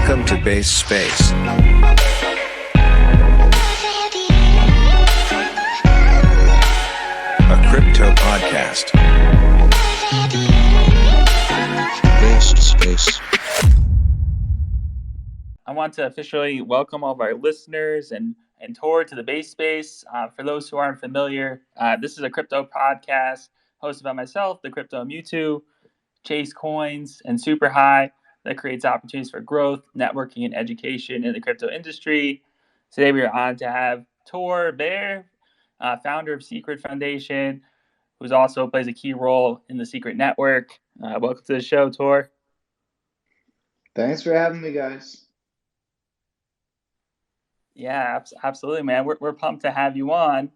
Welcome to Base Space, a crypto podcast. Base Space. I want to officially welcome all of our listeners and Tor to the Base Space. For those who aren't familiar, this is a crypto podcast hosted by myself, the Crypto Mewtwo, Chase Coins, and Super High that creates opportunities for growth, networking, and education in the crypto industry. Today we are honored to have Tor Bair, founder of Secret Foundation, who also plays a key role in the Secret Network. Welcome to the show, Tor. Thanks for having me, guys. Yeah, absolutely, man. We're pumped to have you on.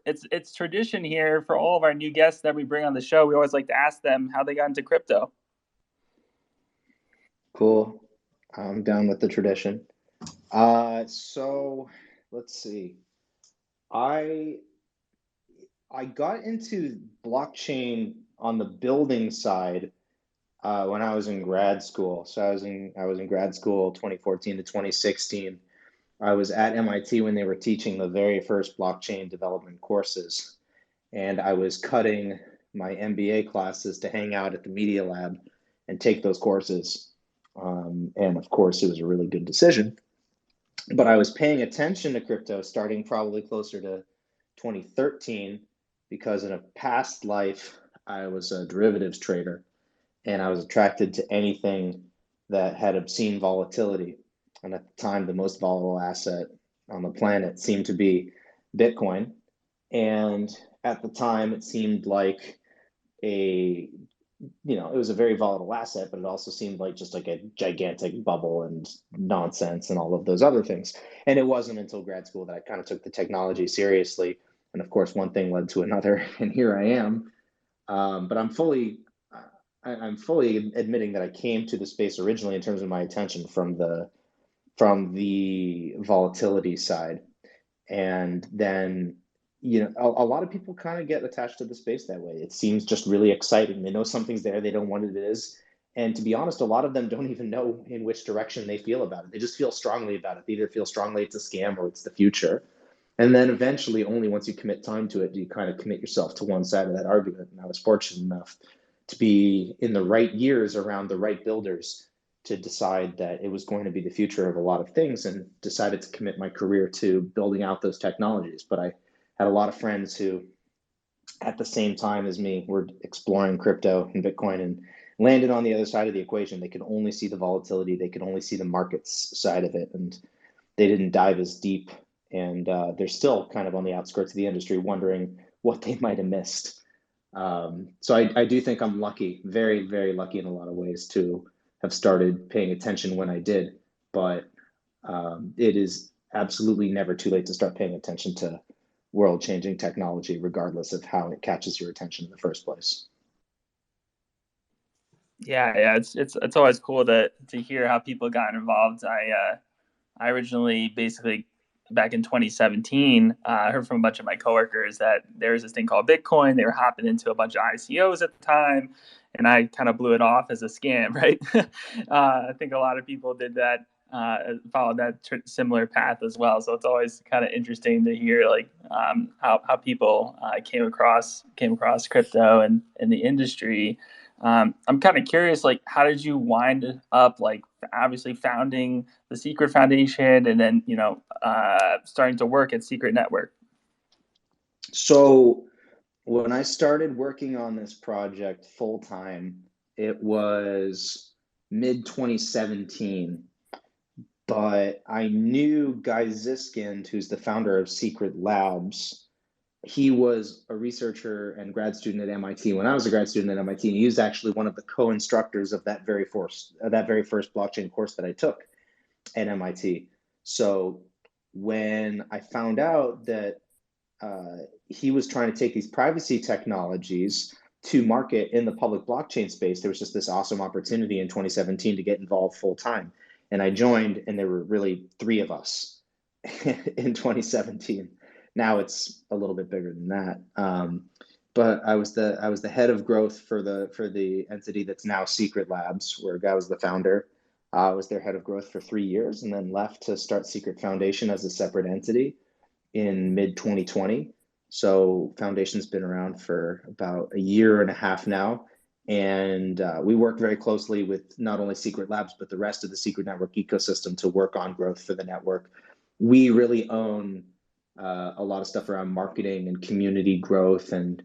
It's tradition here for all of our new guests that we bring on the show. We always like to ask them how they got into crypto. Cool. I'm down with the tradition. So let's see. I got into blockchain on the building side when I was in grad school. So I was in grad school 2014 to 2016. I was at MIT when they were teaching the very first blockchain development courses, and I was cutting my MBA classes to hang out at the Media Lab and take those courses. And of course, it was a really good decision. But I was paying attention to crypto starting probably closer to 2013 because in a past life, I was a derivatives trader and I was attracted to anything that had obscene volatility. And at the time, the most volatile asset on the planet seemed to be Bitcoin. And at the time, it seemed like it was a very volatile asset, but it also seemed like just like a gigantic bubble and nonsense and all of those other things. And it wasn't until grad school that I kind of took the technology seriously. And of course, one thing led to another, and here I am. But I'm fully admitting that I came to the space originally in terms of my attention from the volatility side. And then a lot of people kind of get attached to the space that way. It seems just really exciting. They know something's there. They don't know what it is. And to be honest, a lot of them don't even know in which direction they feel about it. They just feel strongly about it. They either feel strongly it's a scam or it's the future. And then eventually, only once you commit time to it, do you kind of commit yourself to one side of that argument. And I was fortunate enough to be in the right years around the right builders to decide that it was going to be the future of a lot of things, and decided to commit my career to building out those technologies. But I had a lot of friends who, at the same time as me, were exploring crypto and Bitcoin and landed on the other side of the equation. They could only see the volatility. They could only see the markets side of it. And they didn't dive as deep. And they're still kind of on the outskirts of the industry wondering what they might have missed. So I do think I'm lucky, very, very lucky in a lot of ways to have started paying attention when I did. But it is absolutely never too late to start paying attention to world-changing technology, regardless of how it catches your attention in the first place. Yeah, it's always cool to hear how people got involved. I originally, basically back in 2017, I heard from a bunch of my coworkers that there was this thing called Bitcoin. They were hopping into a bunch of ICOs at the time, and I kind of blew it off as a scam, right? I think a lot of people did that. Followed that similar path as well. So it's always kind of interesting to hear like how people came across crypto and the industry. I'm kind of curious, like, how did you wind up, like, obviously founding the Secret Foundation and then, starting to work at Secret Network? So when I started working on this project full time, it was mid 2017. But I knew Guy Ziskind, who's the founder of Secret Labs. He was a researcher and grad student at MIT when I was a grad student at MIT. And he was actually one of the co-instructors of that very first blockchain course that I took at MIT. So when I found out that he was trying to take these privacy technologies to market in the public blockchain space, there was just this awesome opportunity in 2017 to get involved full time. And I joined, and there were really 3 of us in 2017. Now it's a little bit bigger than that. But I was the head of growth for the entity that's now Secret Labs, where Guy was the founder. I was their head of growth for 3 years and then left to start Secret Foundation as a separate entity in mid 2020. So Foundation's been around for about a year and a half now. And we work very closely with not only Secret Labs, but the rest of the Secret Network ecosystem to work on growth for the network. We really own a lot of stuff around marketing and community growth, and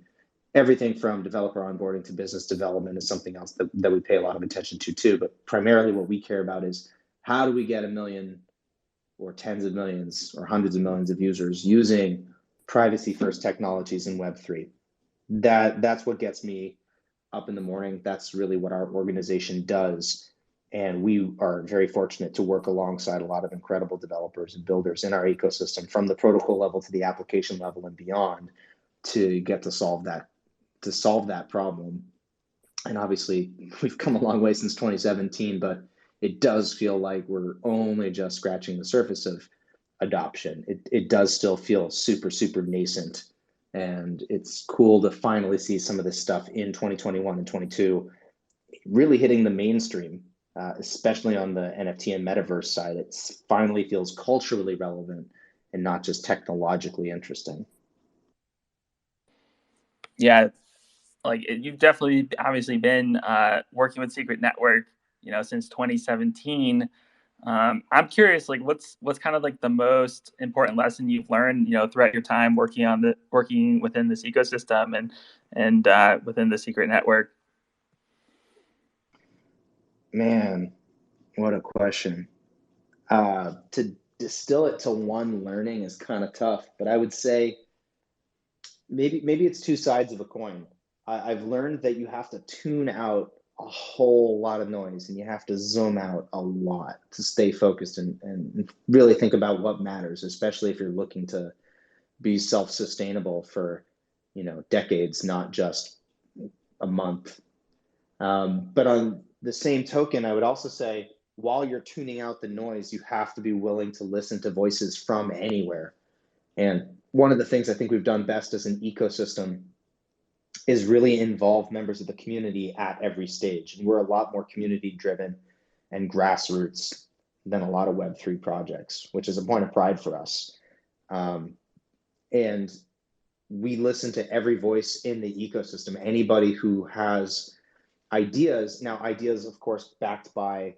everything from developer onboarding to business development is something else that we pay a lot of attention to too. But primarily what we care about is how do we get 1 million or tens of millions or hundreds of millions of users using privacy first technologies in Web3. That's what gets me up in the morning. That's really what our organization does. And we are very fortunate to work alongside a lot of incredible developers and builders in our ecosystem, from the protocol level to the application level and beyond, to get to solve that problem. And obviously we've come a long way since 2017, but it does feel like we're only just scratching the surface of adoption. It does still feel super, super nascent. And it's cool to finally see some of this stuff in 2021 and 22 really hitting the mainstream, especially on the NFT and metaverse side. It finally feels culturally relevant and not just technologically interesting. Yeah, like you've definitely obviously been working with Secret Network, since 2017. I'm curious, like what's kind of like the most important lesson you've learned, throughout your time working within this ecosystem and within the Secret Network? Man, what a question. To distill it to one learning is kind of tough, but I would say maybe it's two sides of a coin. I've learned that you have to tune out a whole lot of noise and you have to zoom out a lot to stay focused and really think about what matters, especially if you're looking to be self-sustainable for decades, not just a month. But on the same token, I would also say, while you're tuning out the noise, you have to be willing to listen to voices from anywhere. And one of the things I think we've done best as an ecosystem is really involve members of the community at every stage. And we're a lot more community driven and grassroots than a lot of Web3 projects, which is a point of pride for us. And we listen to every voice in the ecosystem, anybody who has ideas. Now, ideas, of course, backed by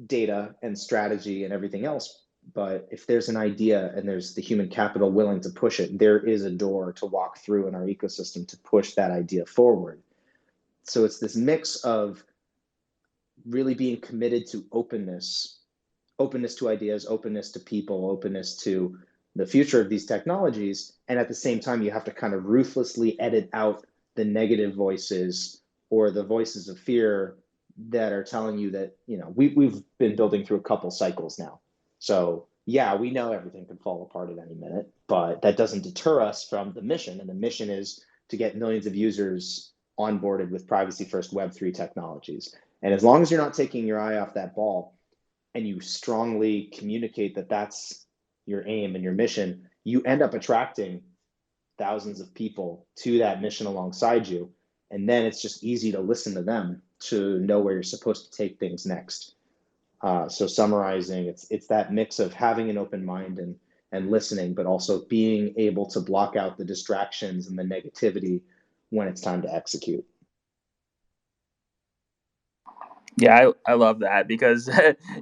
data and strategy and everything else. But if there's an idea and there's the human capital willing to push it, there is a door to walk through in our ecosystem to push that idea forward. So it's this mix of really being committed to openness to ideas, openness to people, openness to the future of these technologies. And at the same time, you have to kind of ruthlessly edit out the negative voices or the voices of fear that are telling you that, we've been building through a couple cycles now. So yeah, we know everything can fall apart at any minute, but that doesn't deter us from the mission. And the mission is to get millions of users onboarded with privacy first Web3 technologies. And as long as you're not taking your eye off that ball and you strongly communicate that that's your aim and your mission, you end up attracting thousands of people to that mission alongside you. And then it's just easy to listen to them to know where you're supposed to take things next. So summarizing, it's that mix of having an open mind and listening, but also being able to block out the distractions and the negativity when it's time to execute. Yeah, I love that, because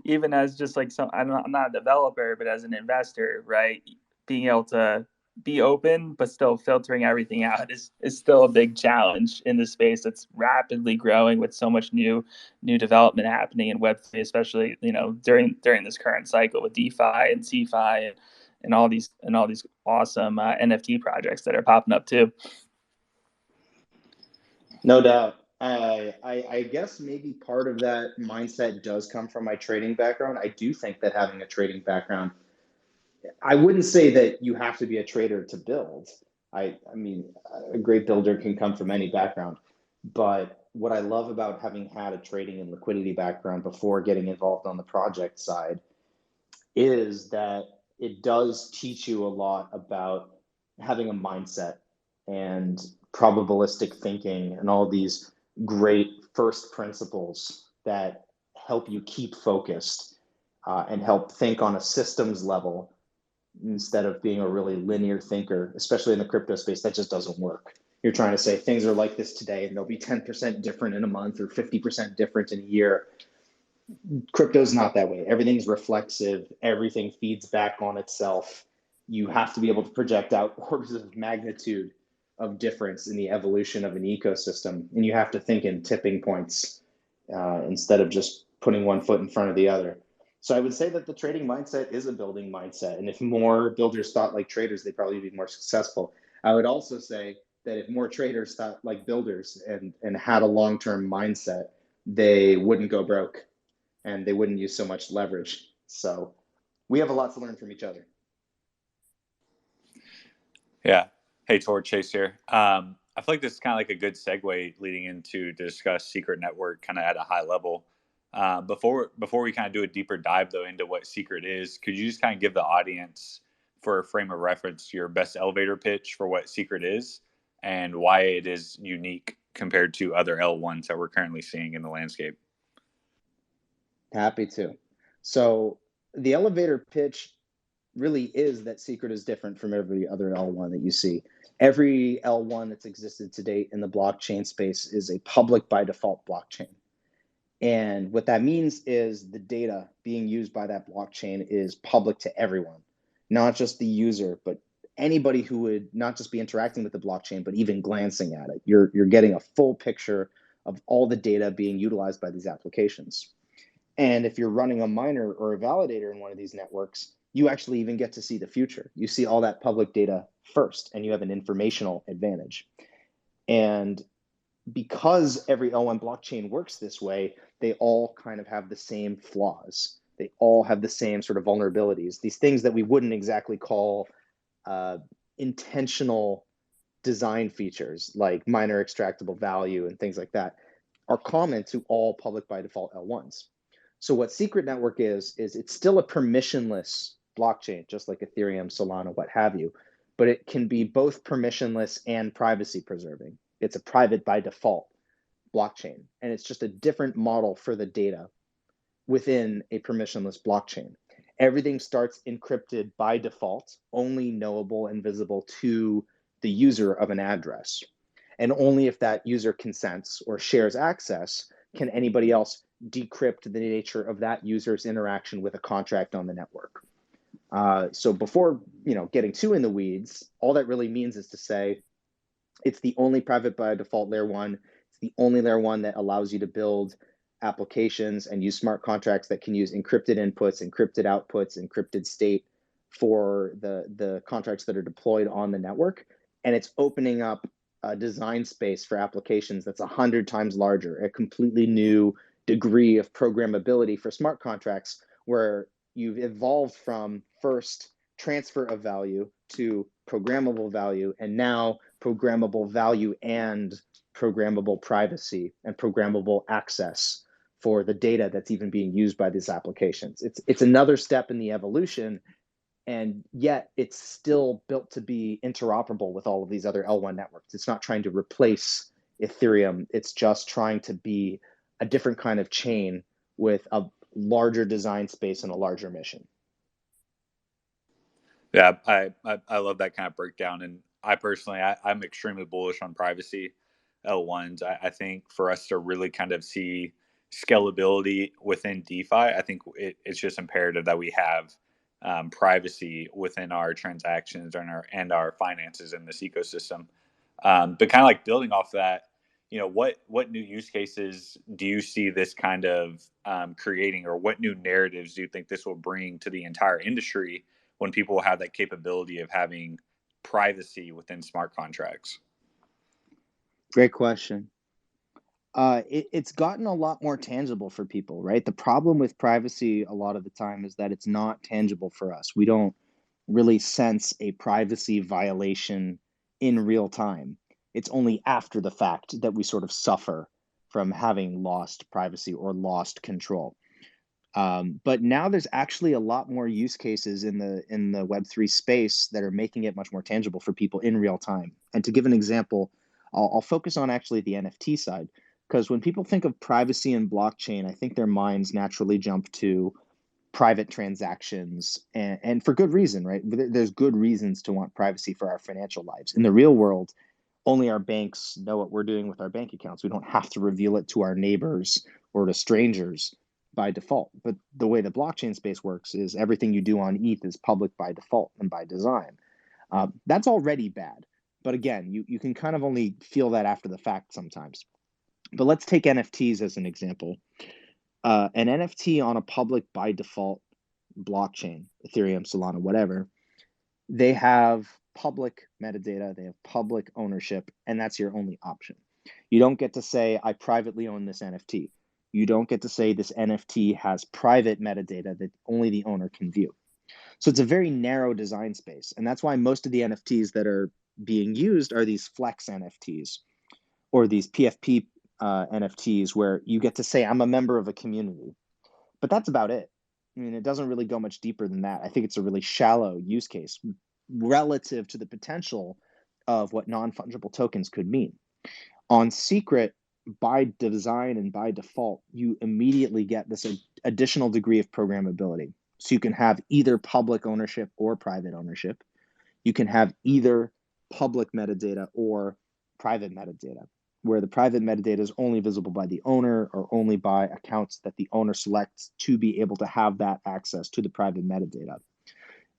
even as just like I'm not a developer, but as an investor, right? Being able to be open, but still filtering everything out is still a big challenge in this space that's rapidly growing with so much new development happening in Web3, especially during this current cycle with DeFi and CeFi and all these awesome NFT projects that are popping up too. No doubt. I guess maybe part of that mindset does come from my trading background. I do think that having a trading background, I wouldn't say that you have to be a trader to build. I mean, a great builder can come from any background. But what I love about having had a trading and liquidity background before getting involved on the project side is that it does teach you a lot about having a mindset and probabilistic thinking and all these great first principles that help you keep focused and help think on a systems level instead of being a really linear thinker, especially in the crypto space. That just doesn't work. You're trying to say things are like this today and they'll be 10% different in a month or 50% different in a year. Crypto's not that way. Everything's reflexive. Everything feeds back on itself. You have to be able to project out orders of magnitude of difference in the evolution of an ecosystem. And you have to think in tipping points instead of just putting one foot in front of the other. So I would say that the trading mindset is a building mindset. And if more builders thought like traders, they'd probably be more successful. I would also say that if more traders thought like builders and had a long-term mindset, they wouldn't go broke and they wouldn't use so much leverage. So we have a lot to learn from each other. Yeah. Hey, Tor, Chase here. I feel like this is kind of like a good segue leading into to discuss Secret Network kind of at a high level. Before we kind of do a deeper dive though into what Secret is, could you just kind of give the audience, for a frame of reference, your best elevator pitch for what Secret is and why it is unique compared to other L1s that we're currently seeing in the landscape? Happy to. So the elevator pitch really is that Secret is different from every other L1 that you see. Every L1 that's existed to date in the blockchain space is a public by default blockchain. And what that means is the data being used by that blockchain is public to everyone, not just the user, but anybody who would not just be interacting with the blockchain, but even glancing at it. You're getting a full picture of all the data being utilized by these applications. And if you're running a miner or a validator in one of these networks, you actually even get to see the future. You see all that public data first, and you have an informational advantage. And because every L1 blockchain works this way, they all kind of have the same flaws. They all have the same sort of vulnerabilities. These things that we wouldn't exactly call intentional design features, like miner extractable value and things like that, are common to all public by default L1s. So what Secret Network is it's still a permissionless blockchain, just like Ethereum, Solana, what have you, but it can be both permissionless and privacy preserving. It's a private by default blockchain, and it's just a different model for the data within a permissionless blockchain. Everything starts encrypted by default, only knowable and visible to the user of an address. And only if that user consents or shares access can anybody else decrypt the nature of that user's interaction with a contract on the network. So before getting too in the weeds, all that really means is to say it's the only private by default layer one. It's the only layer one that allows you to build applications and use smart contracts that can use encrypted inputs, encrypted outputs, encrypted state for the contracts that are deployed on the network. And it's opening up a design space for applications that's 100 times larger, a completely new degree of programmability for smart contracts, where you've evolved from first transfer of value to programmable value, and now programmable value and programmable privacy and programmable access for the data that's even being used by these applications. It's another step in the evolution, and yet it's still built to be interoperable with all of these other L1 networks. It's not trying to replace Ethereum. It's just trying to be a different kind of chain with a larger design space and a larger mission. Yeah, I love that kind of breakdown. And I personally, I'm extremely bullish on privacy L1s. I think for us to really kind of see scalability within DeFi, I think it's just imperative that we have privacy within our transactions and our finances in this ecosystem. But kind of like building off that, what new use cases do you see this kind of creating, or what new narratives do you think this will bring to the entire industry when people have that capability of having privacy within smart contracts? Great question. It's gotten a lot more tangible for people, right? The problem with privacy a lot of the time is that it's not tangible for us. We don't really sense a privacy violation in real time. It's only after the fact that we sort of suffer from having lost privacy or lost control. But now there's actually a lot more use cases in the Web3 space that are making it much more tangible for people in real time. And to give an example, I'll focus on actually the NFT side. Because when people think of privacy and blockchain, I think their minds naturally jump to private transactions, and for good reason, right? There's good reasons to want privacy for our financial lives. In the real world, only our banks know what we're doing with our bank accounts. We don't have to reveal it to our neighbors or to strangers by default. But the way the blockchain space works is everything you do on ETH is public by default and by design. That's already bad. But again, you can kind of only feel that after the fact sometimes. But let's take NFTs as an example. An NFT on a public by default blockchain, Ethereum, Solana, whatever, they have public metadata, they have public ownership, and that's your only option. You don't get to say, I privately own this NFT. You don't get to say this NFT has private metadata that only the owner can view. So it's a very narrow design space. And that's why most of the NFTs that are being used are these flex NFTs or these PFP NFTs where you get to say, I'm a member of a community. But that's about it. I mean, it doesn't really go much deeper than that. I think it's a really shallow use case relative to the potential of what non-fungible tokens could mean. On Secret, by design and by default, you immediately get this additional degree of programmability. So you can have either public ownership or private ownership. You can have either public metadata or private metadata, where the private metadata is only visible by the owner or only by accounts that the owner selects to be able to have that access to the private metadata.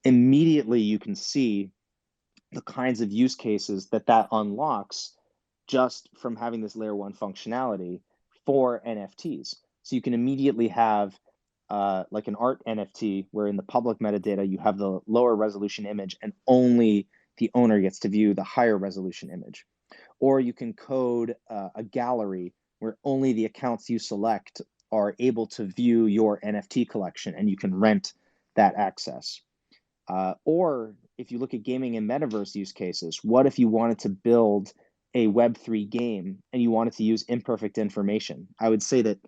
Immediately, you can see the kinds of use cases that unlocks just from having this layer one functionality for NFTs. So you can immediately have like an art NFT where in the public metadata, you have the lower resolution image and only the owner gets to view the higher resolution image. Or you can code a gallery where only the accounts you select are able to view your NFT collection and you can rent that access. Or if you look at gaming and metaverse use cases, what if you wanted to build a Web3 game and you wanted to use imperfect information? I would say that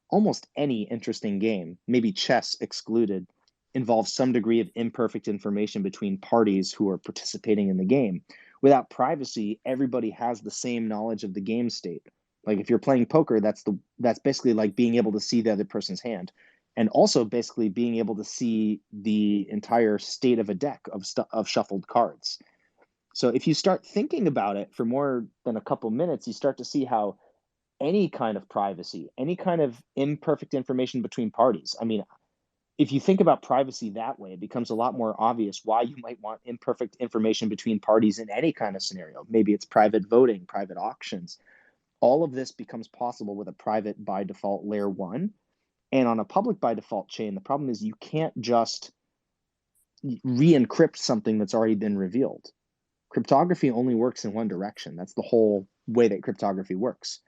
almost any interesting game, maybe chess excluded, involves some degree of imperfect information between parties who are participating in the game. Without privacy, everybody has the same knowledge of the game state. Like if you're playing poker, that's basically like being able to see the other person's hand, and also basically being able to see the entire state of a deck of shuffled cards. So if you start thinking about it for more than a couple minutes, you start to see how any kind of privacy, any kind of imperfect information between parties. I mean, if you think about privacy that way, it becomes a lot more obvious why you might want imperfect information between parties in any kind of scenario. Maybe it's private voting, private auctions. All of this becomes possible with a private by default layer one. And on a public by default chain, the problem is you can't just re-encrypt something that's already been revealed. Cryptography only works in one direction. That's the whole way that cryptography works.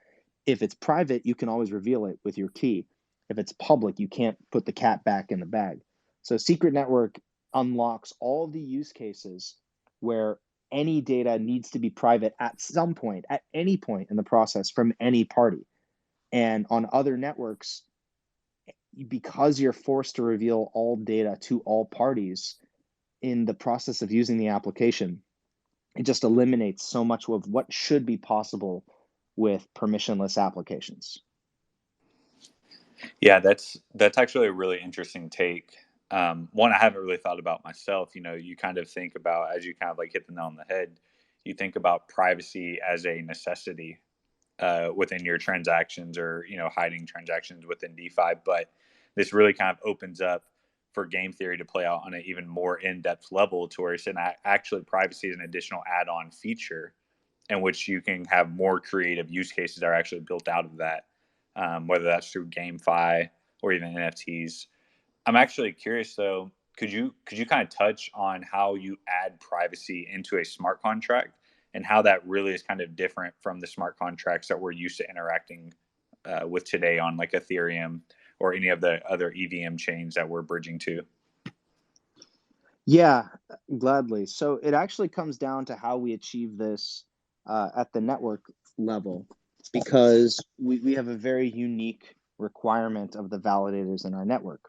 If it's private, you can always reveal it with your key. If it's public, you can't put the cat back in the bag. So Secret Network unlocks all of the use cases where any data needs to be private at some point, at any point in the process from any party. And on other networks, because you're forced to reveal all data to all parties in the process of using the application, it just eliminates so much of what should be possible with permissionless applications. Yeah, that's actually a really interesting take. One I haven't really thought about myself. You know, you kind of think about, as you kind of like hit the nail on the head, you think about privacy as a necessity within your transactions, or hiding transactions within DeFi. But this really kind of opens up for game theory to play out on an even more in-depth level, to where it's actually privacy is an additional add-on feature in which you can have more creative use cases that are actually built out of that, whether that's through GameFi or even NFTs. I'm actually curious though, could you kind of touch on how you add privacy into a smart contract and how that really is kind of different from the smart contracts that we're used to interacting with today on like Ethereum or any of the other EVM chains that we're bridging to? Yeah, gladly. So it actually comes down to how we achieve this at the network level, because we have a very unique requirement of the validators in our network.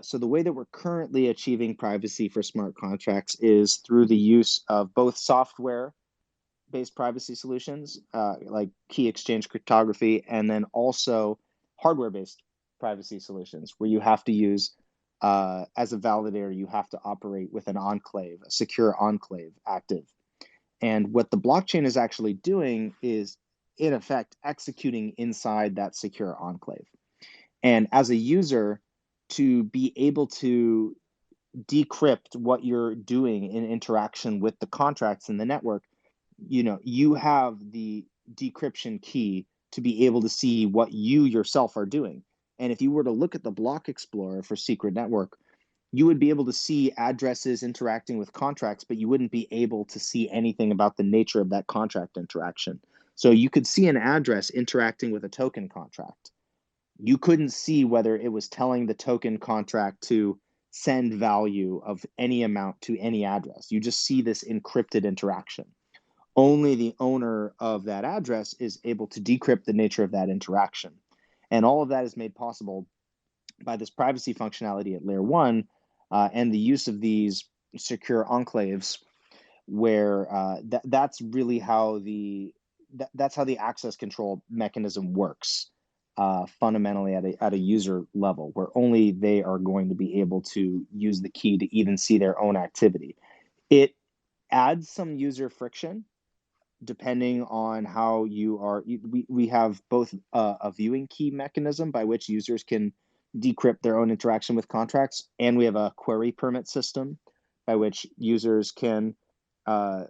So the way that we're currently achieving privacy for smart contracts is through the use of both software based privacy solutions, like key exchange cryptography, and then also hardware based privacy solutions where you have to use, as a validator, you have to operate with an enclave, a secure enclave active. And what the blockchain is actually doing is, in effect, executing inside that secure enclave. And as a user, to be able to decrypt what you're doing in interaction with the contracts in the network, you have the decryption key to be able to see what you yourself are doing. And if you were to look at the block explorer for Secret Network, you would be able to see addresses interacting with contracts, but you wouldn't be able to see anything about the nature of that contract interaction. So you could see an address interacting with a token contract. You couldn't see whether it was telling the token contract to send value of any amount to any address. You just see this encrypted interaction. Only the owner of that address is able to decrypt the nature of that interaction. And all of that is made possible by this privacy functionality at layer one, and the use of these secure enclaves, where that's really how that's how the access control mechanism works, fundamentally at a user level, where only they are going to be able to use the key to even see their own activity. It adds some user friction depending on how you are. We have both a viewing key mechanism by which users can decrypt their own interaction with contracts, and we have a query permit system by which users can, in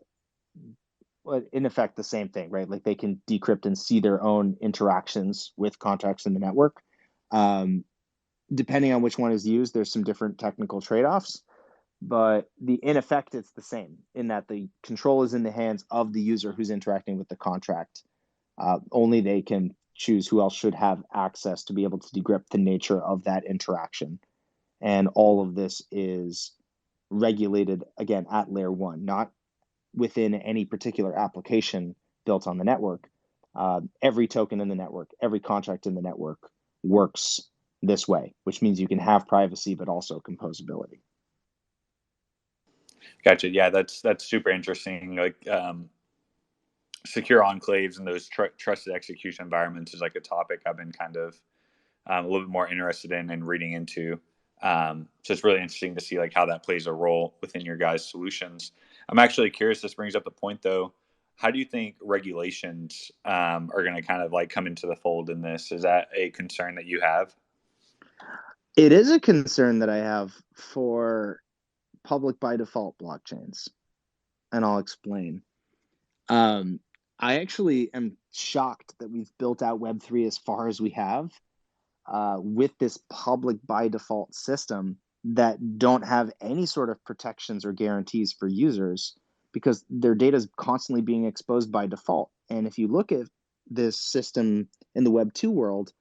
effect, the same thing, right? Like they can decrypt and see their own interactions with contracts in the network. Depending on which one is used, there's some different technical trade-offs, but in effect, it's the same in that the control is in the hands of the user who's interacting with the contract. Only they can choose who else should have access to be able to decrypt the nature of that interaction. And all of this is regulated, again, at layer one, not within any particular application built on the network. Every token in the network, every contract in the network works this way, which means you can have privacy, but also composability. Gotcha. Yeah, that's super interesting. Like secure enclaves and those trusted execution environments is like a topic I've been kind of a little bit more interested in and reading into. So it's really interesting to see like how that plays a role within your guys' solutions. I'm actually curious. This brings up the point though. How do you think regulations are going to kind of like come into the fold in this? Is that a concern that you have? It is a concern that I have for public by default blockchains, and I'll explain. I actually am shocked that we've built out Web3 as far as we have, with this public by default system that don't have any sort of protections or guarantees for users, because their data is constantly being exposed by default. And if you look at this system in the Web2 world,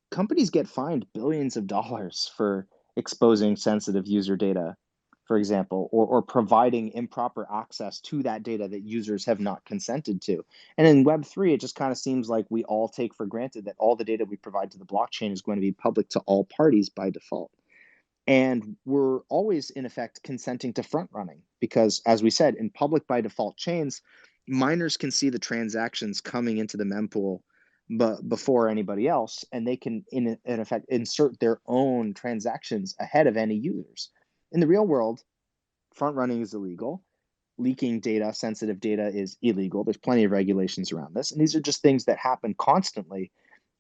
companies get fined billions of dollars for exposing sensitive user data, for example, or providing improper access to that data that users have not consented to. And in Web3, it just kind of seems like we all take for granted that all the data we provide to the blockchain is going to be public to all parties by default. And we're always, in effect, consenting to front running because, as we said, in public by default chains, miners can see the transactions coming into the mempool before anybody else, and they can, in effect, insert their own transactions ahead of any users. In the real world, front running is illegal. Leaking data, sensitive data, is illegal. There's plenty of regulations around this. And these are just things that happen constantly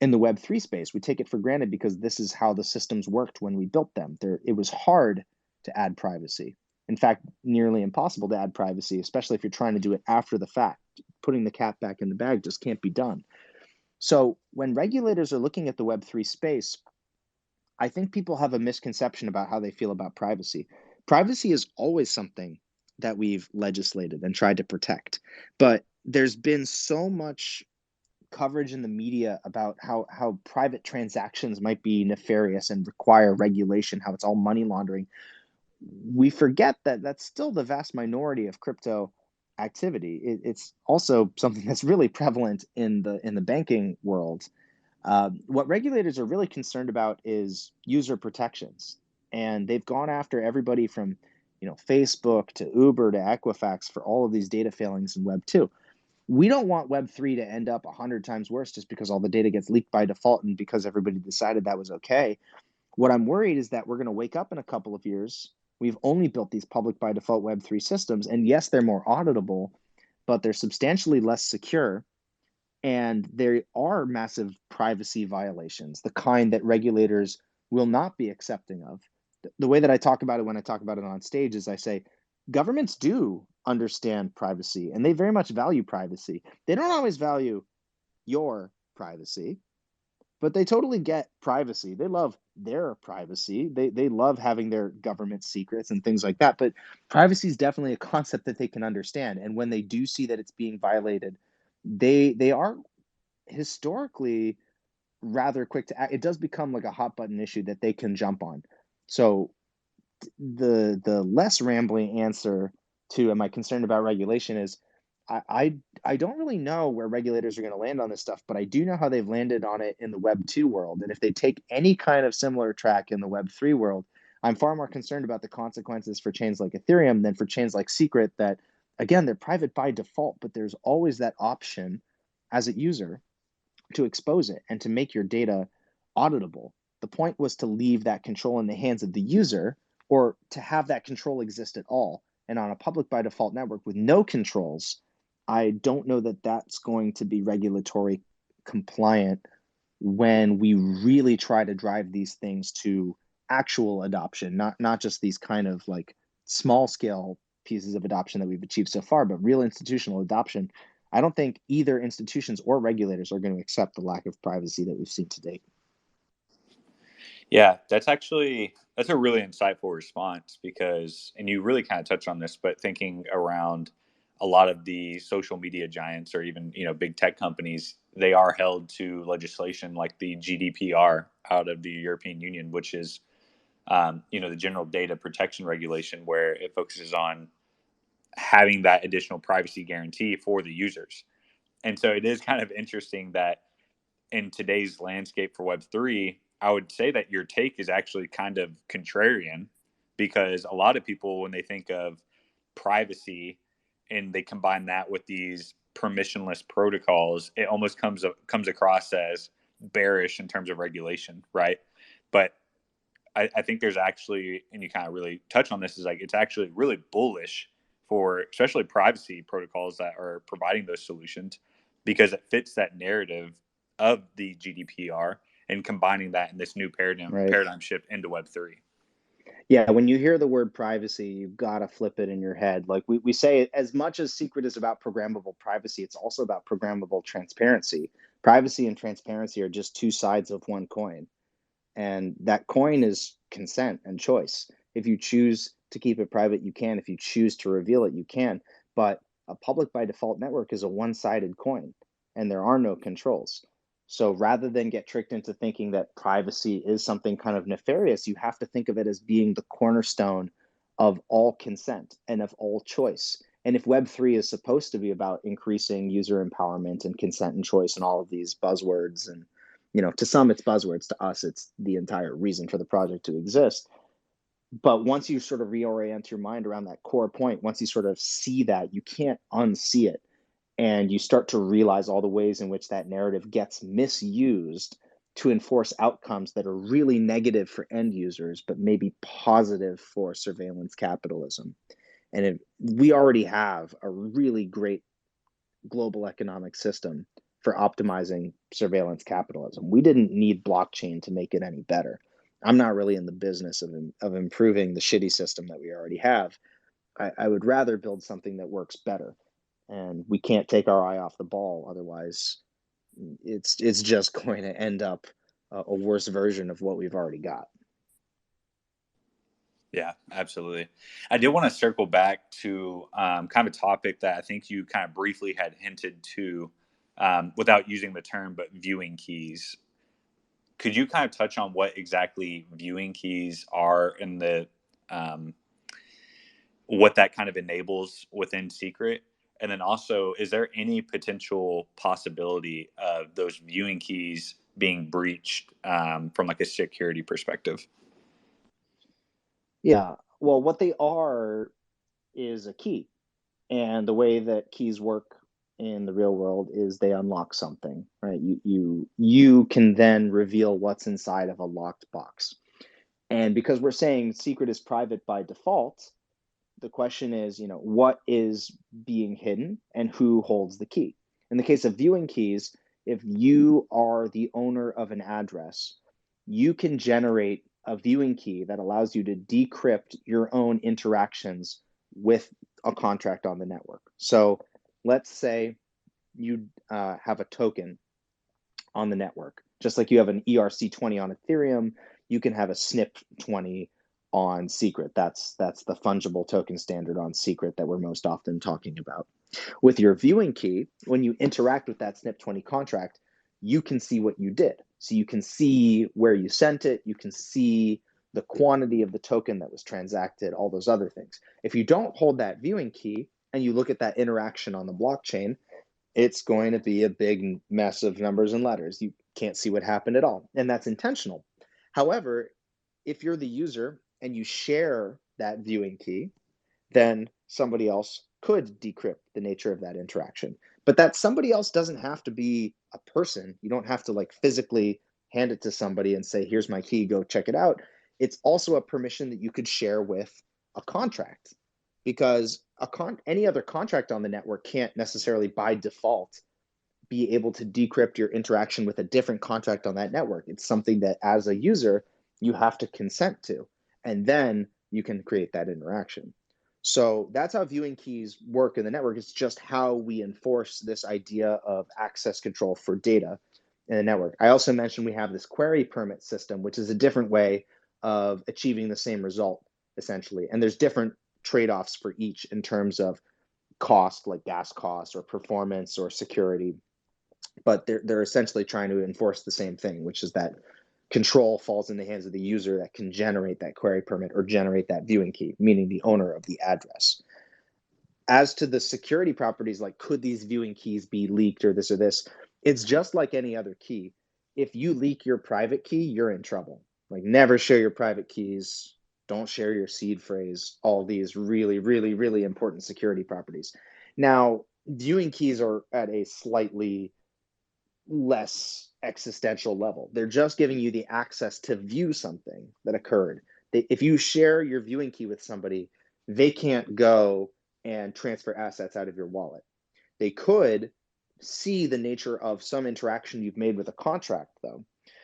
in the Web3 space. We take it for granted because this is how the systems worked when we built them. It was hard to add privacy. In fact, nearly impossible to add privacy, especially if you're trying to do it after the fact. Putting the cat back in the bag just can't be done. So when regulators are looking at the Web3 space, I think people have a misconception about how they feel about privacy. Privacy is always something that we've legislated and tried to protect. But there's been so much coverage in the media about how private transactions might be nefarious and require regulation, how it's all money laundering. We forget that that's still the vast minority of crypto activity. It's also something that's really prevalent in the banking world. What regulators are really concerned about is user protections, and they've gone after everybody from Facebook to Uber to Equifax for all of these data failings in Web 2. We don't want Web 3 to end up 100 times worse just because all the data gets leaked by default and because everybody decided that was okay. What I'm worried is that we're going to wake up in a couple of years. We've only built these public by default Web 3 systems, and yes, they're more auditable, but they're substantially less secure. And there are massive privacy violations, the kind that regulators will not be accepting of. The way that I talk about it when I talk about it on stage is I say governments do understand privacy and they very much value privacy. They don't always value your privacy, but they totally get privacy. They love their privacy. They love having their government secrets and things like that. But privacy is definitely a concept that they can understand. And when they do see that it's being violated, they are historically rather quick to act. It does become like a hot button issue that they can jump on. So the less rambling answer to am I concerned about regulation is I don't really know where regulators are going to land on this stuff, but I do know how they've landed on it in the Web 2 world. And if they take any kind of similar track in the Web 3 world, I'm far more concerned about the consequences for chains like Ethereum than for chains like Secret that, again, they're private by default, but there's always that option as a user to expose it and to make your data auditable. The point was to leave that control in the hands of the user or to have that control exist at all. And on a public by default network with no controls, I don't know that that's going to be regulatory compliant when we really try to drive these things to actual adoption, not just these kind of like small scale pieces of adoption that we've achieved so far, but real institutional adoption. I don't think either institutions or regulators are going to accept the lack of privacy that we've seen to date. Yeah, that's a really insightful response because, and you really kind of touched on this, but thinking around a lot of the social media giants or even, big tech companies, they are held to legislation like the GDPR out of the European Union, which is, the General Data Protection Regulation, where it focuses on having that additional privacy guarantee for the users. And so it is kind of interesting that in today's landscape for Web3, I would say that your take is actually kind of contrarian because a lot of people, when they think of privacy and they combine that with these permissionless protocols, it almost comes across as bearish in terms of regulation, right? But I think there's actually, and you kind of really touch on this, is like it's actually really bullish for especially privacy protocols that are providing those solutions because it fits that narrative of the GDPR and combining that in this new paradigm shift into Web3. Yeah, when you hear the word privacy, you've got to flip it in your head. Like we say, as much as Secret is about programmable privacy, it's also about programmable transparency. Privacy and transparency are just two sides of one coin. And that coin is consent and choice. If you choose to keep it private, you can. If you choose to reveal it, you can. But a public by default network is a one-sided coin, and there are no controls. So rather than get tricked into thinking that privacy is something kind of nefarious, you have to think of it as being the cornerstone of all consent and of all choice. And if Web3 is supposed to be about increasing user empowerment and consent and choice and all of these buzzwords, and to some it's buzzwords, to us it's the entire reason for the project to exist. But once you sort of reorient your mind around that core point, once you sort of see that, you can't unsee it. And you start to realize all the ways in which that narrative gets misused to enforce outcomes that are really negative for end users, but maybe positive for surveillance capitalism. And we already have a really great global economic system for optimizing surveillance capitalism. We didn't need blockchain to make it any better. I'm not really in the business of improving the shitty system that we already have. I would rather build something that works better. And we can't take our eye off the ball. Otherwise, it's just going to end up a worse version of what we've already got. Yeah, absolutely. I did want to circle back to kind of a topic that I think you kind of briefly had hinted to without using the term, but viewing keys. Could you kind of touch on what exactly viewing keys are and the what that kind of enables within Secret? And then also, is there any potential possibility of those viewing keys being breached from like a security perspective? Yeah. Well, what they are is a key. And the way that keys work in the real world is they unlock something, right? You can then reveal what's inside of a locked box. And because we're saying secret is private by default, the question is, what is being hidden and who holds the key? In the case of viewing keys, if you are the owner of an address, you can generate a viewing key that allows you to decrypt your own interactions with a contract on the network. So let's say you have a token on the network. Just like you have an ERC20 on Ethereum, you can have a SNP20 on Secret. That's the fungible token standard on Secret that we're most often talking about. With your viewing key, when you interact with that SNP20 contract, you can see what you did. So you can see where you sent it, you can see the quantity of the token that was transacted, all those other things. If you don't hold that viewing key and you look at that interaction on the blockchain, it's going to be a big mess of numbers and letters. You can't see what happened at all, and that's intentional. However, if you're the user and you share that viewing key, then somebody else could decrypt the nature of that interaction. But that somebody else doesn't have to be a person. You don't have to like physically hand it to somebody and say, here's my key, go check it out. It's also a permission that you could share with a contract, because any other contract on the network can't necessarily by default be able to decrypt your interaction with a different contract on that network. It's something that as a user, you have to consent to, and then you can create that interaction. So that's how viewing keys work in the network. It's just how we enforce this idea of access control for data in the network. I also mentioned we have this query permit system, which is a different way of achieving the same result, essentially. And there's different trade-offs for each in terms of cost, like gas costs or performance or security. But they're essentially trying to enforce the same thing, which is that control falls in the hands of the user that can generate that query permit or generate that viewing key, meaning the owner of the address. As to the security properties, like could these viewing keys be leaked or this, it's just like any other key. If you leak your private key, you're in trouble. Like never share your private keys, don't share your seed phrase, all these really, really, really important security properties. Now, viewing keys are at a slightly less existential level. They're just giving you the access to view something that occurred. If you share your viewing key with somebody, they can't go and transfer assets out of your wallet. They could see the nature of some interaction you've made with a contract, though.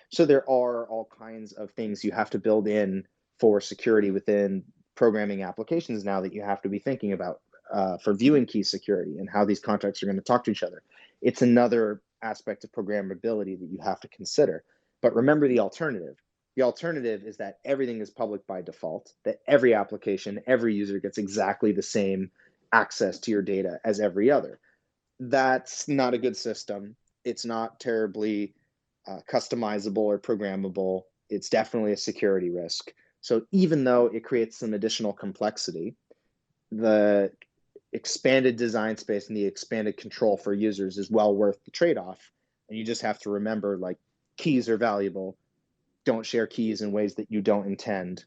So there are all kinds of things you have to build in for security within programming applications now that you have to be thinking about for viewing key security and how these contracts are going to talk to each other. It's another aspect of programmability that you have to consider. But remember the alternative. The alternative is that everything is public by default, that every application, every user gets exactly the same access to your data as every other. That's not a good system. It's not terribly customizable or programmable. It's definitely a security risk. So even though it creates some additional complexity, the expanded design space and the expanded control for users is well worth the trade-off. And you just have to remember, like, keys are valuable. Don't share keys in ways that you don't intend.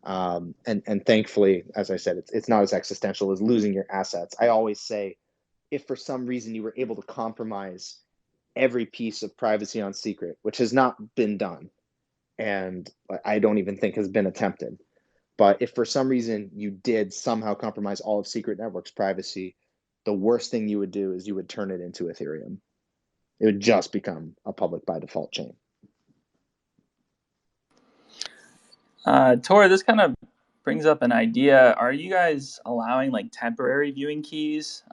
And thankfully, as I said, it's not as existential as losing your assets. I always say, if for some reason you were able to compromise every piece of privacy on Secret, which has not been done, and I don't even think has been attempted, but if for some reason you did somehow compromise all of Secret Network's privacy, the worst thing you would do is you would turn it into Ethereum. It would just become a public by default chain. Tor, this kind of brings up an idea. Are you guys allowing like temporary viewing keys?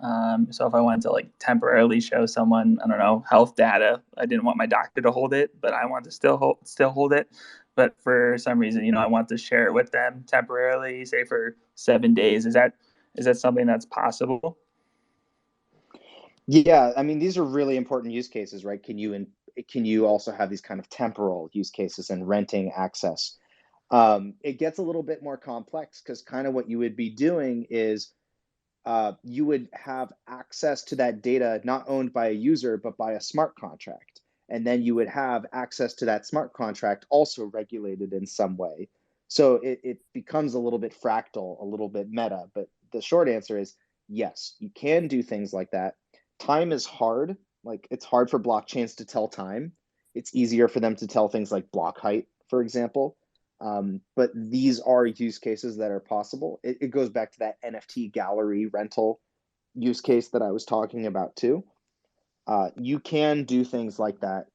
So if I wanted to like temporarily show someone, I don't know, health data, I didn't want my doctor to hold it, but I want to still hold it. But for some reason, I want to share it with them temporarily, say for 7 days. Is that something that's possible? Yeah, I mean, these are really important use cases, right? Can you also have these kind of temporal use cases and renting access? It gets a little bit more complex because kind of what you would be doing is you would have access to that data not owned by a user, but by a smart contract. And then you would have access to that smart contract also regulated in some way So it becomes a little bit fractal, a little bit meta. But the short answer is yes, you can do things like that. Time is hard. Like it's hard for blockchains to tell time. It's easier for them to tell things like block height, for example. But these are use cases that are possible. It goes back to that NFT gallery rental use case that I was talking about too. You can do things like that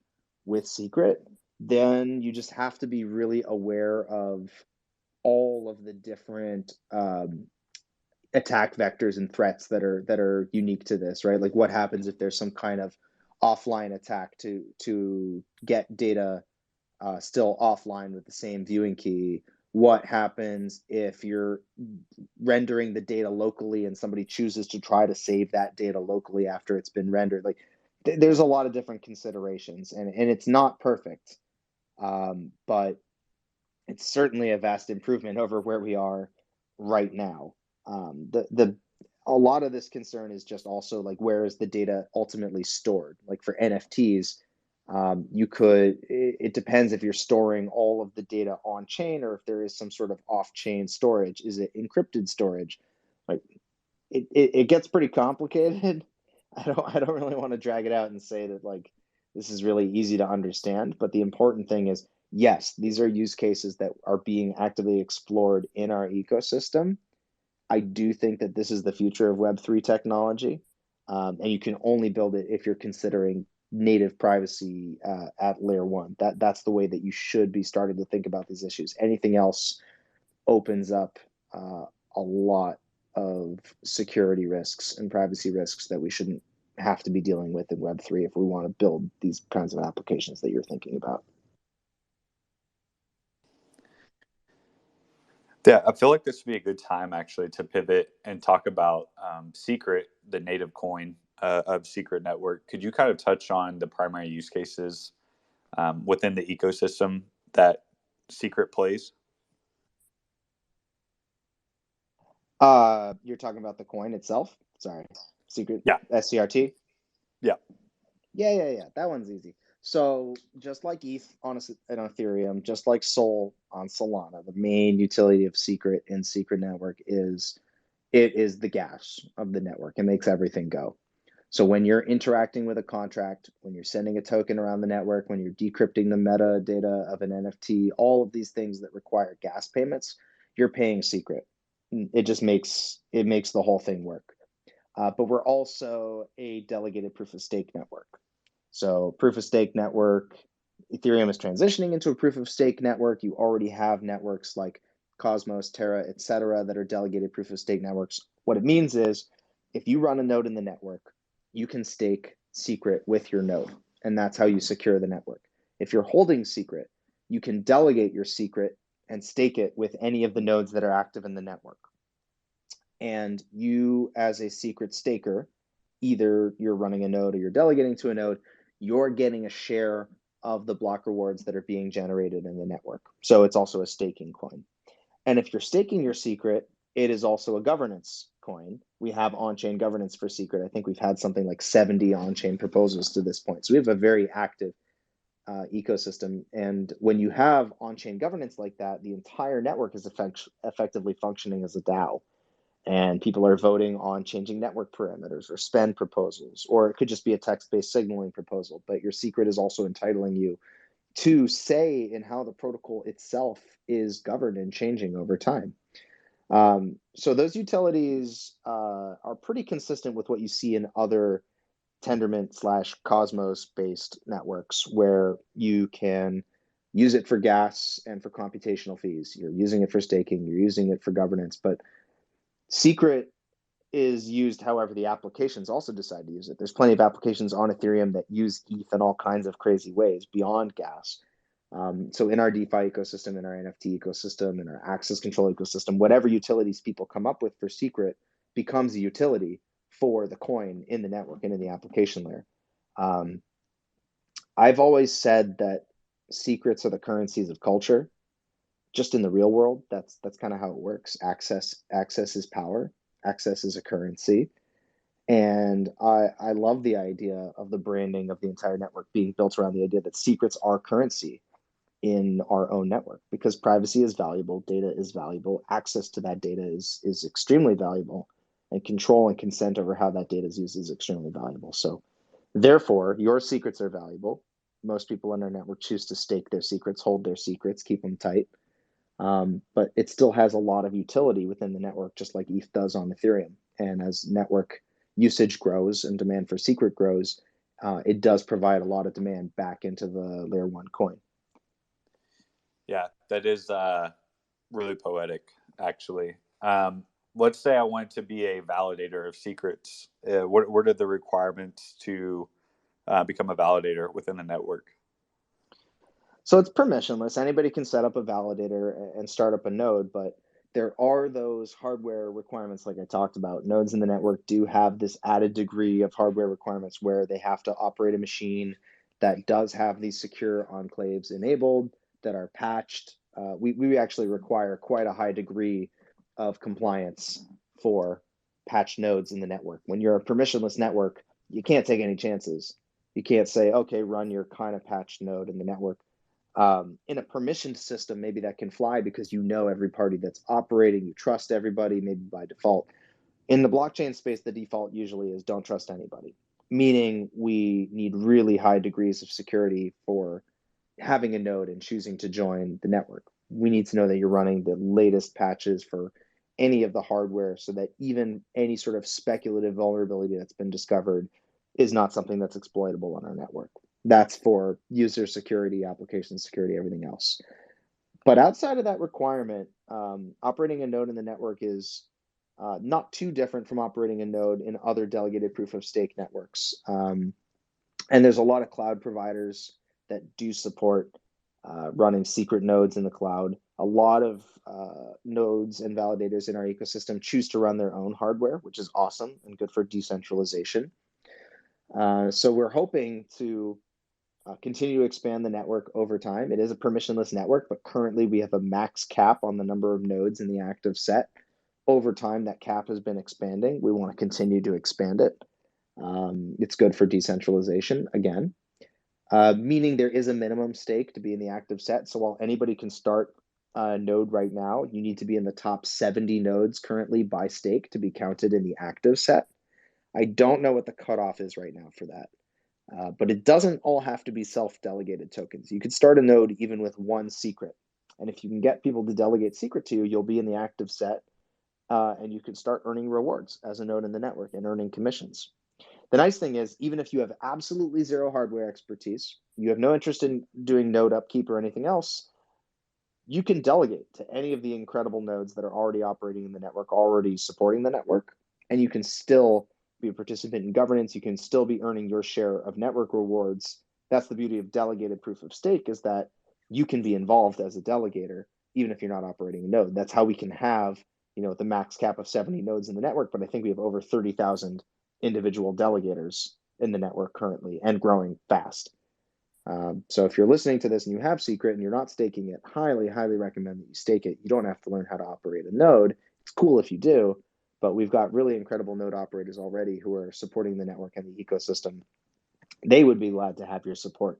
with Secret. Then you just have to be really aware of all of the different attack vectors and threats that are unique to this, right? Like what happens if there's some kind of offline attack to get data still offline with the same viewing key? What happens if you're rendering the data locally and somebody chooses to try to save that data locally after it's been rendered? Like there's a lot of different considerations, and it's not perfect, but it's certainly a vast improvement over where we are right now. The a lot of this concern is just also like, where is the data ultimately stored? Like for NFTs, it depends if you're storing all of the data on chain or if there is some sort of off chain storage. Is it encrypted storage? Like it gets pretty complicated. I don't really want to drag it out and say that like this is really easy to understand, but the important thing is, yes, these are use cases that are being actively explored in our ecosystem. I do think that this is the future of Web3 technology, and you can only build it if you're considering native privacy at layer one. That's the way that you should be starting to think about these issues. Anything else opens up a lot of security risks and privacy risks that we shouldn't have to be dealing with in Web3 if we want to build these kinds of applications that you're thinking about. Yeah, I feel like this would be a good time actually to pivot and talk about Secret, the native coin of Secret Network. Could you kind of touch on the primary use cases within the ecosystem that Secret plays? You're talking about the coin itself? Sorry, Secret, Yeah. SCRT? Yeah. Yeah. That one's easy. So just like ETH on Ethereum, just like Sol on Solana, the main utility of Secret in Secret Network is it is the gas of the network. It makes everything go. So when you're interacting with a contract, when you're sending a token around the network, when you're decrypting the metadata of an NFT, all of these things that require gas payments, you're paying Secret. It makes the whole thing work. But we're also a delegated proof of stake network. So proof of stake network, Ethereum is transitioning into a proof of stake network. You already have networks like Cosmos, Terra, etc., that are delegated proof of stake networks. What it means is if you run a node in the network, you can stake Secret with your node, and that's how you secure the network. If you're holding Secret, you can delegate your Secret and stake it with any of the nodes that are active in the network. And you, as a Secret staker, either you're running a node or you're delegating to a node, you're getting a share of the block rewards that are being generated in the network. So it's also a staking coin. And if you're staking your Secret, it is also a governance coin. We have on-chain governance for Secret. I think we've had something like 70 on-chain proposals to this point. So we have a very active ecosystem. And when you have on-chain governance like that, the entire network is effectively functioning as a DAO. And people are voting on changing network parameters or spend proposals, or it could just be a text-based signaling proposal. But your Secret is also entitling you to say in how the protocol itself is governed and changing over time. So those utilities are pretty consistent with what you see in other Tendermint/Cosmos-based networks, where you can use it for gas and for computational fees. You're using it for staking, you're using it for governance, but Secret is used however the applications also decide to use it. There's plenty of applications on Ethereum that use ETH in all kinds of crazy ways beyond gas. So in our DeFi ecosystem, in our NFT ecosystem, in our access control ecosystem, whatever utilities people come up with for Secret becomes a utility for the coin in the network and in the application layer. I've always said that secrets are the currencies of culture. Just in the real world, that's kind of how it works. Access is power. Access is a currency. And I love the idea of the branding of the entire network being built around the idea that secrets are currency in our own network, because privacy is valuable, data is valuable, access to that data is extremely valuable, and control and consent over how that data is used is extremely valuable. So therefore, your secrets are valuable. Most people on our network choose to stake their secrets, hold their secrets, keep them tight. But it still has a lot of utility within the network, just like ETH does on Ethereum. And as network usage grows and demand for secret grows, it does provide a lot of demand back into the layer one coin. Yeah, that is really poetic, actually. Let's say I want to be a validator of secrets. What are the requirements to become a validator within the network? So it's permissionless. Anybody can set up a validator and start up a node, but there are those hardware requirements like I talked about. Nodes in the network do have this added degree of hardware requirements where they have to operate a machine that does have these secure enclaves enabled, that are patched. We actually require quite a high degree of compliance for patched nodes in the network. When you're a permissionless network, you can't take any chances. You can't say, okay, run your kind of patched node in the network. In a permissioned system, maybe that can fly because you know every party that's operating, you trust everybody, maybe by default. In the blockchain space, the default usually is don't trust anybody, meaning we need really high degrees of security for having a node and choosing to join the network. We need to know that you're running the latest patches for any of the hardware so that even any sort of speculative vulnerability that's been discovered is not something that's exploitable on our network. That's for user security, application security, everything else. But outside of that requirement, operating a node in the network is not too different from operating a node in other delegated proof of stake networks. And there's a lot of cloud providers that do support running secret nodes in the cloud. A lot of nodes and validators in our ecosystem choose to run their own hardware, which is awesome and good for decentralization. So we're hoping to continue to expand the network over time. It is a permissionless network, but currently we have a max cap on the number of nodes in the active set. Over time, that cap has been expanding. We want to continue to expand it. It's good for decentralization, again, meaning there is a minimum stake to be in the active set. So while anybody can start a node right now, you need to be in the top 70 nodes currently by stake to be counted in the active set. I don't know what the cutoff is right now for that. But it doesn't all have to be self-delegated tokens. You could start a node even with one secret. And if you can get people to delegate secret to you, you'll be in the active set, and you can start earning rewards as a node in the network and earning commissions. The nice thing is, even if you have absolutely zero hardware expertise, you have no interest in doing node upkeep or anything else, you can delegate to any of the incredible nodes that are already operating in the network, already supporting the network, and you can still be a participant in governance. You can still be earning your share of network rewards. That's the beauty of delegated proof of stake, is that you can be involved as a delegator, even if you're not operating a node. That's how we can have, the max cap of 70 nodes in the network, but I think we have over 30,000 individual delegators in the network currently and growing fast. So if you're listening to this and you have secret and you're not staking it, highly, highly recommend that you stake it. You don't have to learn how to operate a node. It's cool if you do, but we've got really incredible node operators already who are supporting the network and the ecosystem. They would be glad to have your support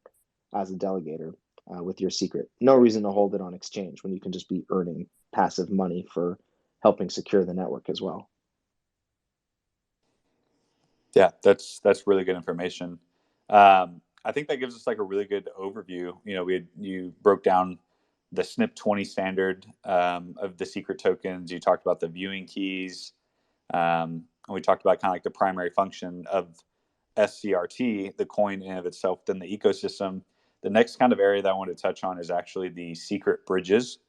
as a delegator with your secret. No reason to hold it on exchange when you can just be earning passive money for helping secure the network as well. Yeah, that's really good information. I think that gives us like a really good overview. You broke down the SNP 20 standard of the secret tokens. You talked about the viewing keys. And we talked about kind of like the primary function of SCRT, the coin in and of itself, within the ecosystem. The next kind of area that I want to touch on is actually the secret bridges.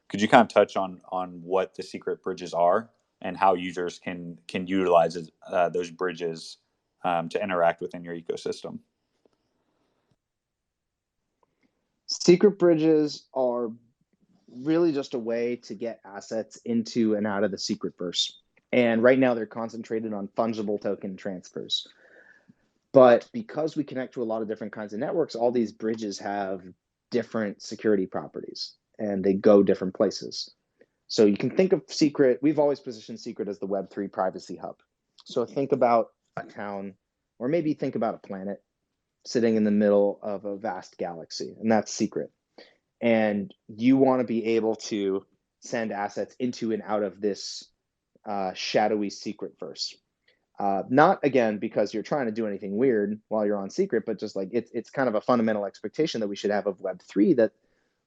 Could you kind of touch on what the secret bridges are and how users can utilize those bridges to interact within your ecosystem? Secret bridges are really just a way to get assets into and out of the secret verse. And right now they're concentrated on fungible token transfers. But because we connect to a lot of different kinds of networks, all these bridges have different security properties and they go different places. So you can think of secret, we've always positioned secret as the Web3 privacy hub. So think about a town, or maybe think about a planet sitting in the middle of a vast galaxy, and that's secret. and you want to be able to send assets into and out of this shadowy secret verse. Not again because you're trying to do anything weird while you're on secret, but just like it's kind of a fundamental expectation that we should have of Web3, that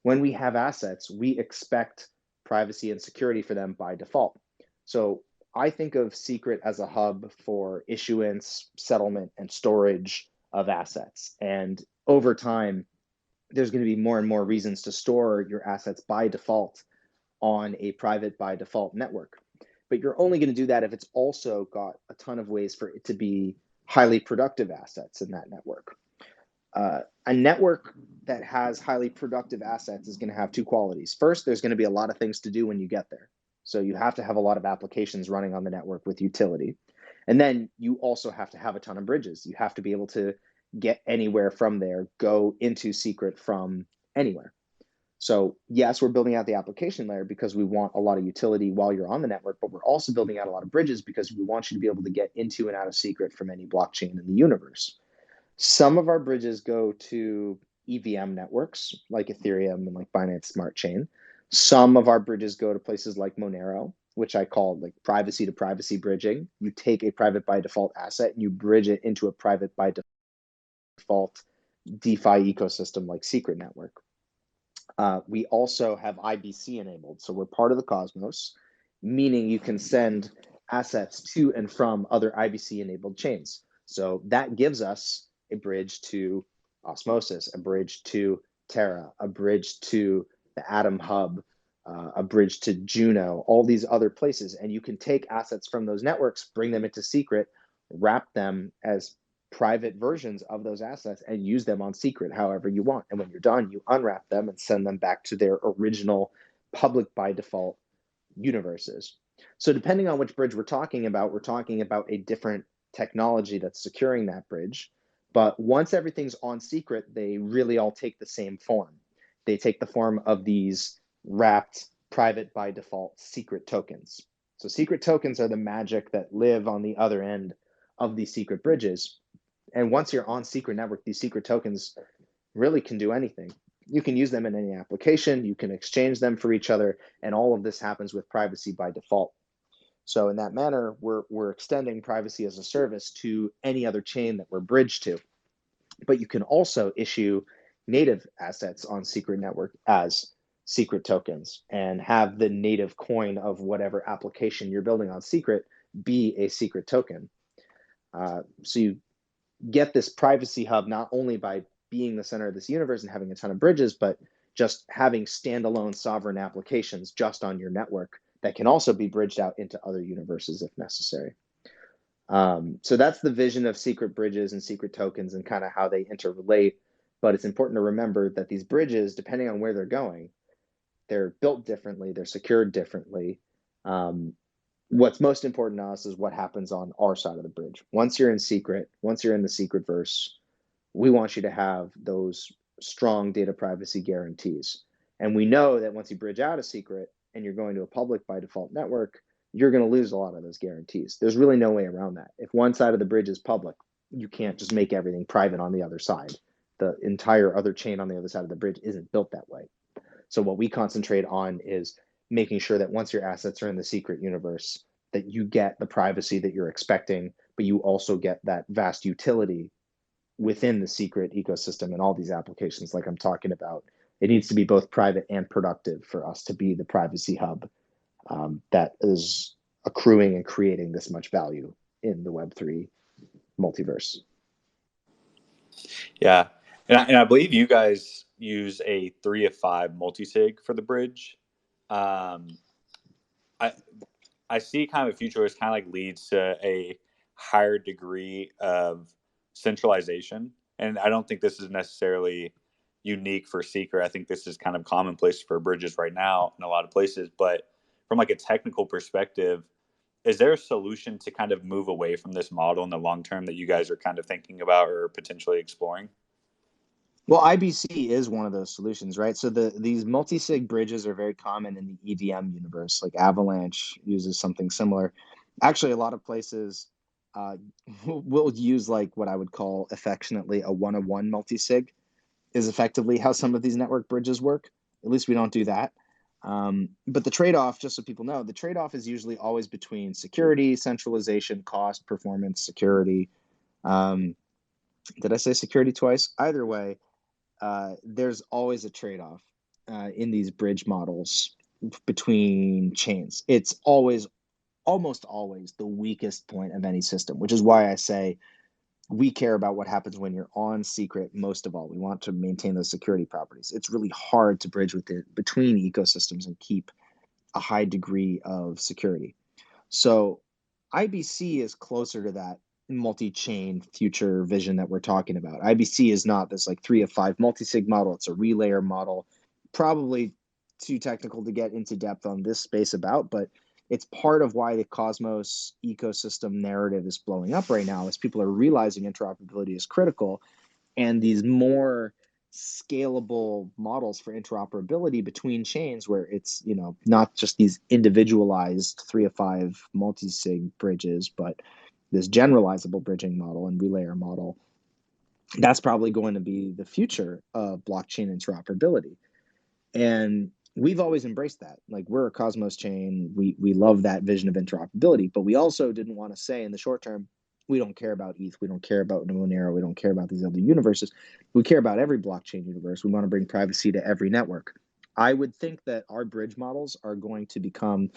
when we have assets, we expect privacy and security for them by default. So I think of Secret as a hub for issuance, settlement, and storage of assets. And over time, there's going to be more and more reasons to store your assets by default on a private by default network. But you're only going to do that if it's also got a ton of ways for it to be highly productive assets in that network. A network that has highly productive assets is going to have two qualities. First, there's going to be a lot of things to do when you get there. So you have to have a lot of applications running on the network with utility. And then you also have to have a ton of bridges. You have to be able to get anywhere from there, go into Secret from anywhere. So yes, we're building out the application layer because we want a lot of utility while you're on the network, but we're also building out a lot of bridges because we want you to be able to get into and out of Secret from any blockchain in the universe. Some of our bridges go to EVM networks like Ethereum and like Binance Smart Chain. Some of our bridges go to places like Monero, which I call like privacy to privacy bridging. You take a private by default asset and you bridge it into a private by default DeFi ecosystem like Secret Network. We also have IBC enabled. So we're part of the Cosmos, meaning you can send assets to and from other IBC enabled chains. So that gives us a bridge to Osmosis, a bridge to Terra, a bridge to the Atom Hub, a bridge to Juno, all these other places. And you can take assets from those networks, bring them into Secret, wrap them as private versions of those assets and use them on Secret however you want. And when you're done, you unwrap them and send them back to their original public by default universes. So depending on which bridge we're talking about a different technology that's securing that bridge. But once everything's on Secret, they really all take the same form. They take the form of these wrapped private by default secret tokens. So secret tokens are the magic that live on the other end of these secret bridges. And once you're on Secret Network, these secret tokens really can do anything. You can use them in any application, you can exchange them for each other, and all of this happens with privacy by default. So in that manner, we're extending privacy as a service to any other chain that we're bridged to. But you can also issue native assets on Secret Network as secret tokens and have the native coin of whatever application you're building on Secret be a secret token. So you get this privacy hub not only by being the center of this universe and having a ton of bridges, but just having standalone sovereign applications just on your network that can also be bridged out into other universes if necessary. So that's the vision of secret bridges and secret tokens and kind of how they interrelate. But it's important to remember that these bridges, depending on where they're going, they're built differently, they're secured differently. What's most important to us is what happens on our side of the bridge. Once you're in Secret, once you're in the Secret verse, we want you to have those strong data privacy guarantees. And we know that once you bridge out of Secret and you're going to a public by default network, you're going to lose a lot of those guarantees. There's really no way around that. If one side of the bridge is public, you can't just make everything private on the other side. The entire other chain on the other side of the bridge isn't built that way. So what we concentrate on is making sure that once your assets are in the Secret universe, that you get the privacy that you're expecting, but you also get that vast utility within the Secret ecosystem and all these applications like I'm talking about. It needs to be both private and productive for us to be the privacy hub that is accruing and creating this much value in the Web3 multiverse. Yeah. And I believe you guys use a 3 of 5 multi-sig for the bridge. I see kind of a future where it's kind of like leads to a higher degree of centralization. And I don't think this is necessarily unique for Secret. I think this is kind of commonplace for bridges right now in a lot of places. But from like a technical perspective, is there a solution to kind of move away from this model in the long term that you guys are kind of thinking about or potentially exploring? Well, IBC is one of those solutions, right? So these multi-sig bridges are very common in the EVM universe. Like Avalanche uses something similar. Actually, a lot of places will use like what I would call affectionately a one-on-one multi-sig is effectively how some of these network bridges work. At least we don't do that. But the trade-off, just so people know, the trade-off is usually always between security, centralization, cost, performance, security. Did I say security twice? Either way, there's always a trade-off in these bridge models between chains. It's almost always the weakest point of any system, which is why I say we care about what happens when you're on secret most of all. We want to maintain those security properties. It's really hard to bridge between ecosystems and keep a high degree of security. So IBC is closer to that multi-chain future vision that we're talking about. IBC is not this like 3 of 5 multi-sig model. It's a relayer model. Probably too technical to get into depth on this space about, but it's part of why the Cosmos ecosystem narrative is blowing up right now, is people are realizing interoperability is critical, and these more scalable models for interoperability between chains, where it's not just these individualized 3 of 5 multi-sig bridges, but this generalizable bridging model and relayer model. That's probably going to be the future of blockchain interoperability. And we've always embraced that. Like, we're a Cosmos chain. We love that vision of interoperability, but we also didn't want to say in the short term, we don't care about ETH. We don't care about Monero. We don't care about these other universes. We care about every blockchain universe. We want to bring privacy to every network. I would think that our bridge models are going to become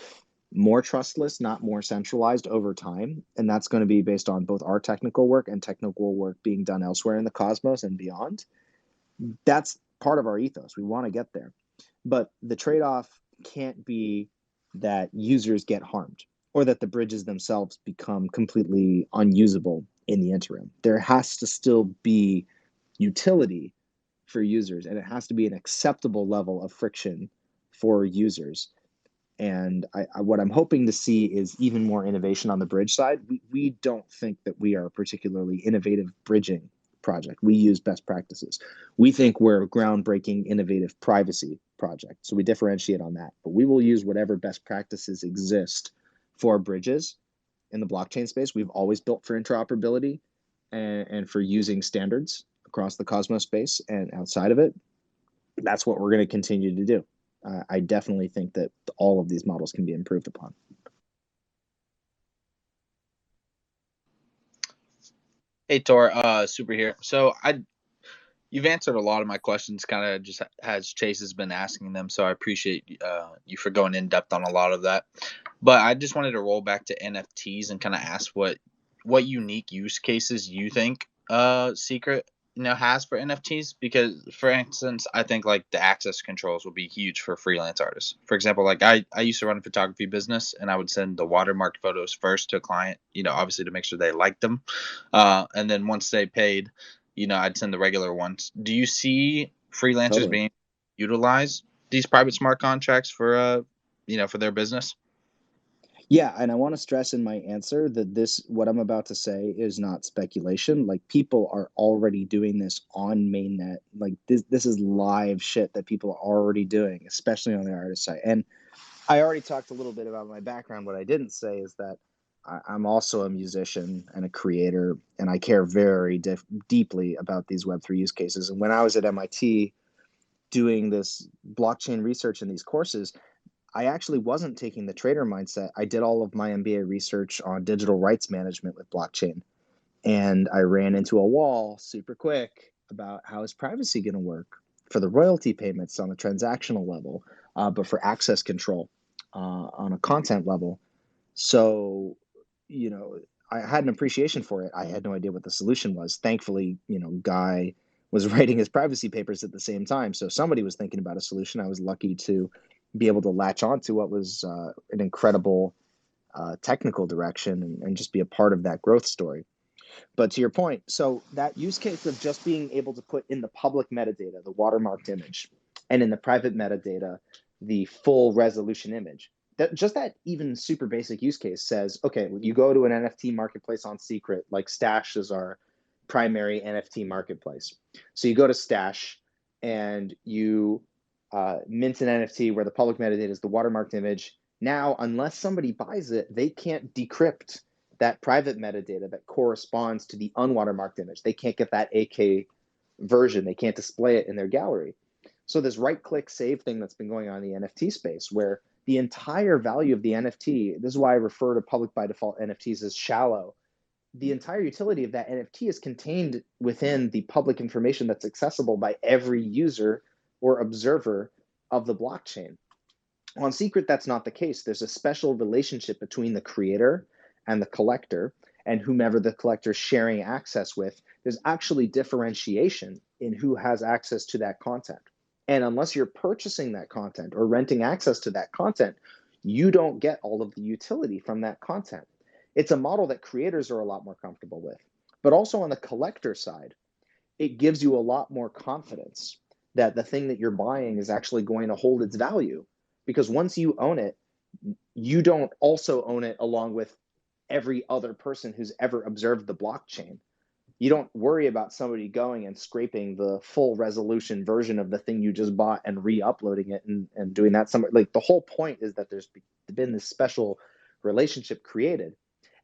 more trustless, not more centralized over time. And that's going to be based on both our technical work and technical work being done elsewhere in the Cosmos and beyond. That's part of our ethos. We want to get there. But the trade-off can't be that users get harmed or that the bridges themselves become completely unusable in the interim. There has to still be utility for users, and it has to be an acceptable level of friction for users. And what I'm hoping to see is even more innovation on the bridge side. We don't think that we are a particularly innovative bridging project. We use best practices. We think we're a groundbreaking, innovative privacy project. So we differentiate on that. But we will use whatever best practices exist for bridges in the blockchain space. We've always built for interoperability and for using standards across the Cosmos space and outside of it. That's what we're going to continue to do. I definitely think that all of these models can be improved upon. Hey Tor, Super here. So you've answered a lot of my questions, kind of just as Chase has been asking them. So I appreciate you for going in depth on a lot of that. But I just wanted to roll back to NFTs and kind of ask what unique use cases you think Secret has for NFTs, because for instance, I think like the access controls will be huge for freelance artists. For example, like I used to run a photography business, and I would send the watermarked photos first to a client, obviously to make sure they liked them, and then once they paid, I'd send the regular ones. Do you see freelancers being utilize these private smart contracts for for their business? Yeah, and I want to stress in my answer that what I'm about to say is not speculation. Like, people are already doing this on mainnet. Like, this is live shit that people are already doing, especially on the artist side. And I already talked a little bit about my background. What I didn't say is that I'm also a musician and a creator, and I care very deeply about these Web3 use cases. And when I was at MIT doing this blockchain research in these courses, I actually wasn't taking the trader mindset. I did all of my MBA research on digital rights management with blockchain. And I ran into a wall super quick about how is privacy going to work for the royalty payments on a transactional level, but for access control on a content level. So, I had an appreciation for it. I had no idea what the solution was. Thankfully, Guy was writing his privacy papers at the same time. So somebody was thinking about a solution. I was lucky to be able to latch on to what was an incredible technical direction and just be a part of that growth story. But to your point, so that use case of just being able to put in the public metadata, the watermarked image, and in the private metadata, the full resolution image, that even super basic use case says, okay, when you go to an NFT marketplace on Secret, like Stash is our primary NFT marketplace. So you go to Stash and you mint an NFT where the public metadata is the watermarked image. Now, unless somebody buys it, they can't decrypt that private metadata that corresponds to the unwatermarked image. They can't get that AK version. They can't display it in their gallery. So this right-click save thing that's been going on in the NFT space, where the entire value of the NFT, this is why I refer to public by default NFTs as shallow. The entire utility of that NFT is contained within the public information that's accessible by every user or observer of the blockchain. On Secret, that's not the case. There's a special relationship between the creator and the collector, and whomever the collector is sharing access with. There's actually differentiation in who has access to that content. And unless you're purchasing that content or renting access to that content, you don't get all of the utility from that content. It's a model that creators are a lot more comfortable with. But also on the collector side, it gives you a lot more confidence that the thing that you're buying is actually going to hold its value. Because once you own it, you don't also own it along with every other person who's ever observed the blockchain. You don't worry about somebody going and scraping the full resolution version of the thing you just bought and re-uploading it and doing that somewhere. Like, the whole point is that there's been this special relationship created,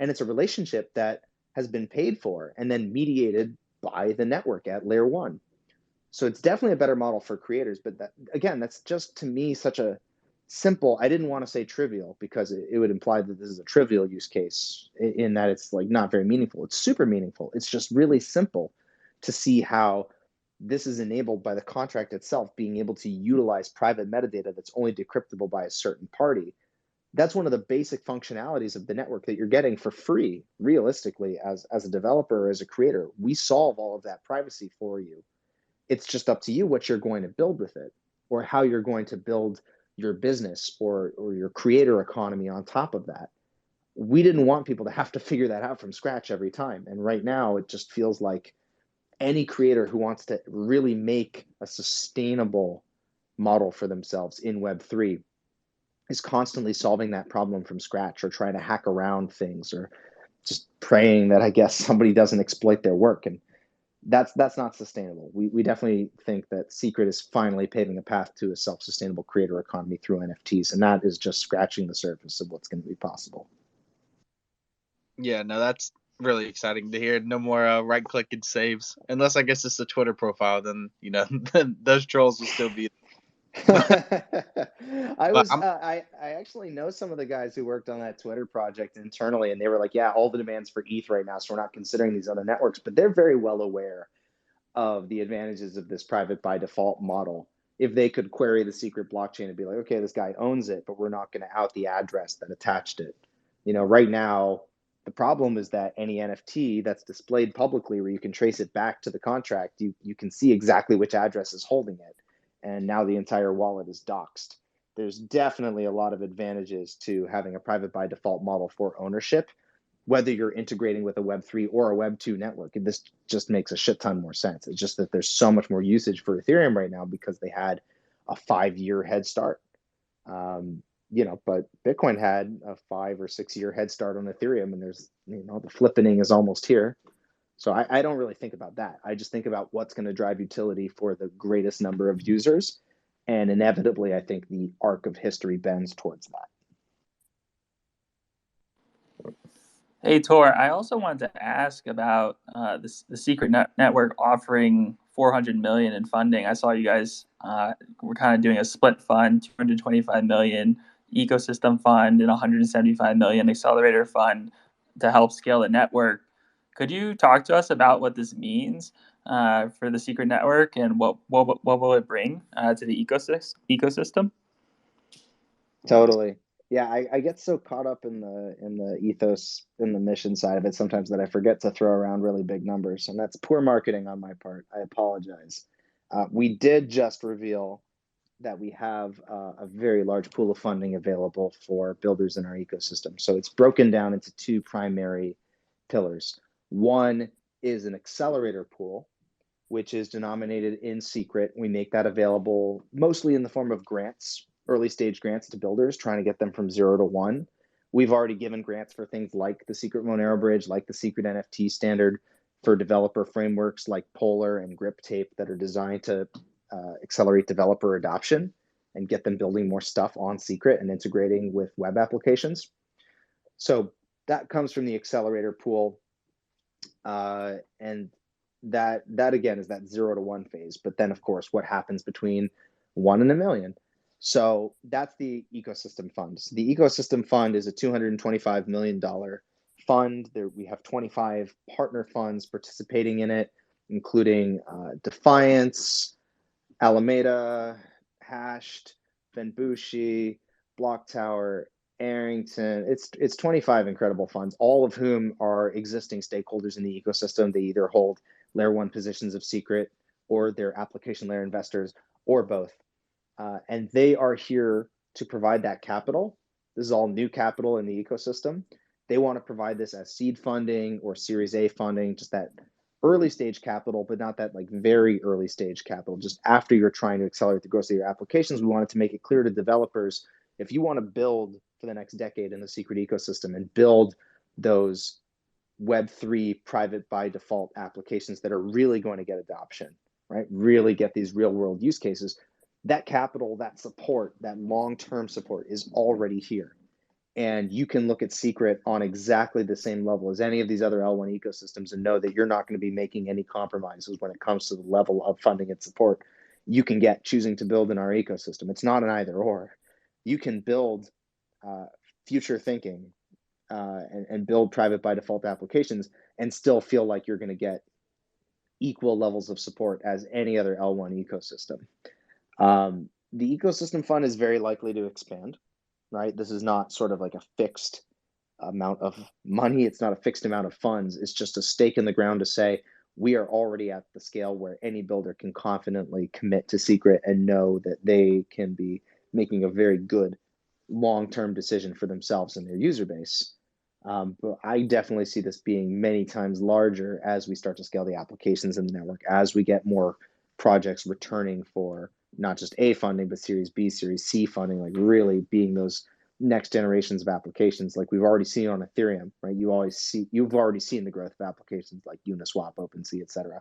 and it's a relationship that has been paid for and then mediated by the network at layer one. So it's definitely a better model for creators. But that, again, that's just, to me, such a simple, I didn't want to say trivial because it would imply that this is a trivial use case in that it's like not very meaningful. It's super meaningful. It's just really simple to see how this is enabled by the contract itself being able to utilize private metadata that's only decryptable by a certain party. That's one of the basic functionalities of the network that you're getting for free, realistically, as a developer or as a creator. We solve all of that privacy for you. It's just up to you what you're going to build with it, or how you're going to build your business or your creator economy on top of that. We didn't want people to have to figure that out from scratch every time. And right now, it just feels like any creator who wants to really make a sustainable model for themselves in Web3 is constantly solving that problem from scratch, or trying to hack around things, or just praying that, I guess, somebody doesn't exploit their work. And that's not sustainable. We definitely think that Secret is finally paving a path to a self-sustainable creator economy through NFTs, and that is just scratching the surface of what's going to be possible. Yeah, no, that's really exciting to hear. No more right click and saves, unless I guess it's a Twitter profile. Then those trolls will still be. I actually know some of the guys who worked on that Twitter project internally, and they were like, yeah, all the demand's for ETH right now, so we're not considering these other networks. But they're very well aware of the advantages of this private by default model. If they could query the Secret blockchain and be like, okay, this guy owns it, but we're not going to out the address that attached it. Right now, the problem is that any NFT that's displayed publicly, where you can trace it back to the contract, you can see exactly which address is holding it. And now the entire wallet is doxed. There's definitely a lot of advantages to having a private by default model for ownership, whether you're integrating with a Web3 or a Web2 network. And this just makes a shit ton more sense. It's just that there's so much more usage for Ethereum right now because they had a 5-year head start. But Bitcoin had a 5 or 6 year head start on Ethereum, and there's, the flippening is almost here. So I don't really think about that. I just think about what's going to drive utility for the greatest number of users. And inevitably, I think the arc of history bends towards that. Hey, Tor, I also wanted to ask about the Secret Network offering 400 million in funding. I saw you guys were kind of doing a split fund, 225 million ecosystem fund and 175 million accelerator fund to help scale the network. Could you talk to us about what this means for the Secret Network, and what will it bring to the ecosystem? Totally. Yeah, I get so caught up in the ethos, in the mission side of it sometimes, that I forget to throw around really big numbers, and that's poor marketing on my part. I apologize. We did just reveal that we have a very large pool of funding available for builders in our ecosystem. So it's broken down into 2 primary pillars. One is an accelerator pool, which is denominated in Secret. We make that available mostly in the form of grants, early stage grants to builders, trying to get them from 0 to 1. We've already given grants for things like the Secret Monero Bridge, like the Secret NFT standard, for developer frameworks like Polar and Grip Tape that are designed to accelerate developer adoption and get them building more stuff on Secret and integrating with web applications. So that comes from the accelerator pool. And that again is that 0 to 1 phase. But then, of course, what happens between 1 in a million. So that's the ecosystem fund. So the ecosystem fund is a $225 million fund. There we have 25 partner funds participating in it, including Defiance, Alameda, Hashed, Venbushi, Block Tower, Arrington. It's 25 incredible funds, all of whom are existing stakeholders in the ecosystem. They either hold layer 1 positions of secret, or they're application layer investors, or both. And they are here to provide that capital. This is all new capital in the ecosystem. They want to provide this as seed funding or Series A funding, just that early stage capital, but not that like very early stage capital. Just after you're trying to accelerate the growth of your applications, we wanted to make it clear to developers, if you want to build for the next decade in the secret ecosystem and build those Web3 private by default applications that are really going to get adoption, right? Really get these real world use cases. That capital, that support, that long-term support is already here. And you can look at Secret on exactly the same level as any of these other L1 ecosystems and know that you're not going to be making any compromises when it comes to the level of funding and support you can get choosing to build in our ecosystem. It's not an either or. You can build future thinking and build private by default applications and still feel like you're going to get equal levels of support as any other L1 ecosystem. The ecosystem fund is very likely to expand, right? This is not sort of like a fixed amount of money. It's not a fixed amount of funds. It's just a stake in the ground to say, we are already at the scale where any builder can confidently commit to Secret and know that they can be making a very good long-term decision for themselves and their user base. But I definitely see this being many times larger as we start to scale the applications in the network, as we get more projects returning for not just A funding, but Series B, Series C funding, like really being those next generations of applications, like we've already seen on Ethereum, right? You've already seen the growth of applications like Uniswap, OpenSea, etc.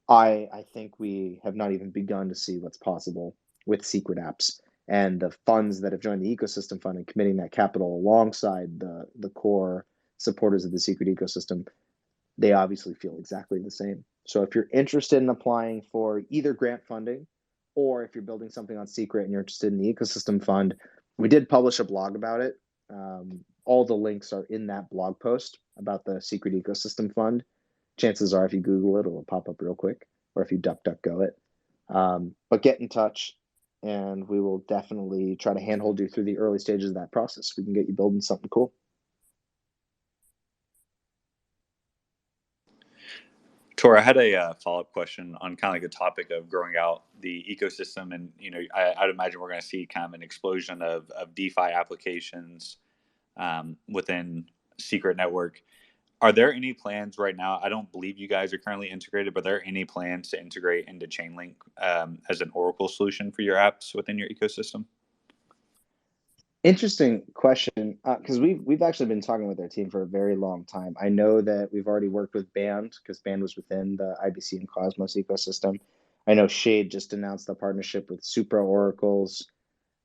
I think we have not even begun to see what's possible with secret apps, and the funds that have joined the ecosystem fund and committing that capital alongside the core supporters of the secret ecosystem, they obviously feel exactly the same. So if you're interested in applying for either grant funding, or if you're building something on secret and you're interested in the ecosystem fund, we did publish a blog about it. All the links are in that blog post about the secret ecosystem fund. Chances are if you Google it, it'll pop up real quick, or if you DuckDuckGo it. But get in touch, and we will definitely try to handhold you through the early stages of that process. We can get you building something cool. Tor, I had a follow-up question on kind of like the topic of growing out the ecosystem, and I'd imagine we're going to see kind of an explosion of DeFi applications within Secret Network. Are there any plans right now? I don't believe you guys are currently integrated, but are there any plans to integrate into Chainlink as an Oracle solution for your apps within your ecosystem? Interesting question, because we've actually been talking with their team for a very long time. I know that we've already worked with Band, because Band was within the IBC and Cosmos ecosystem. I know Shade just announced the partnership with Supra Oracles.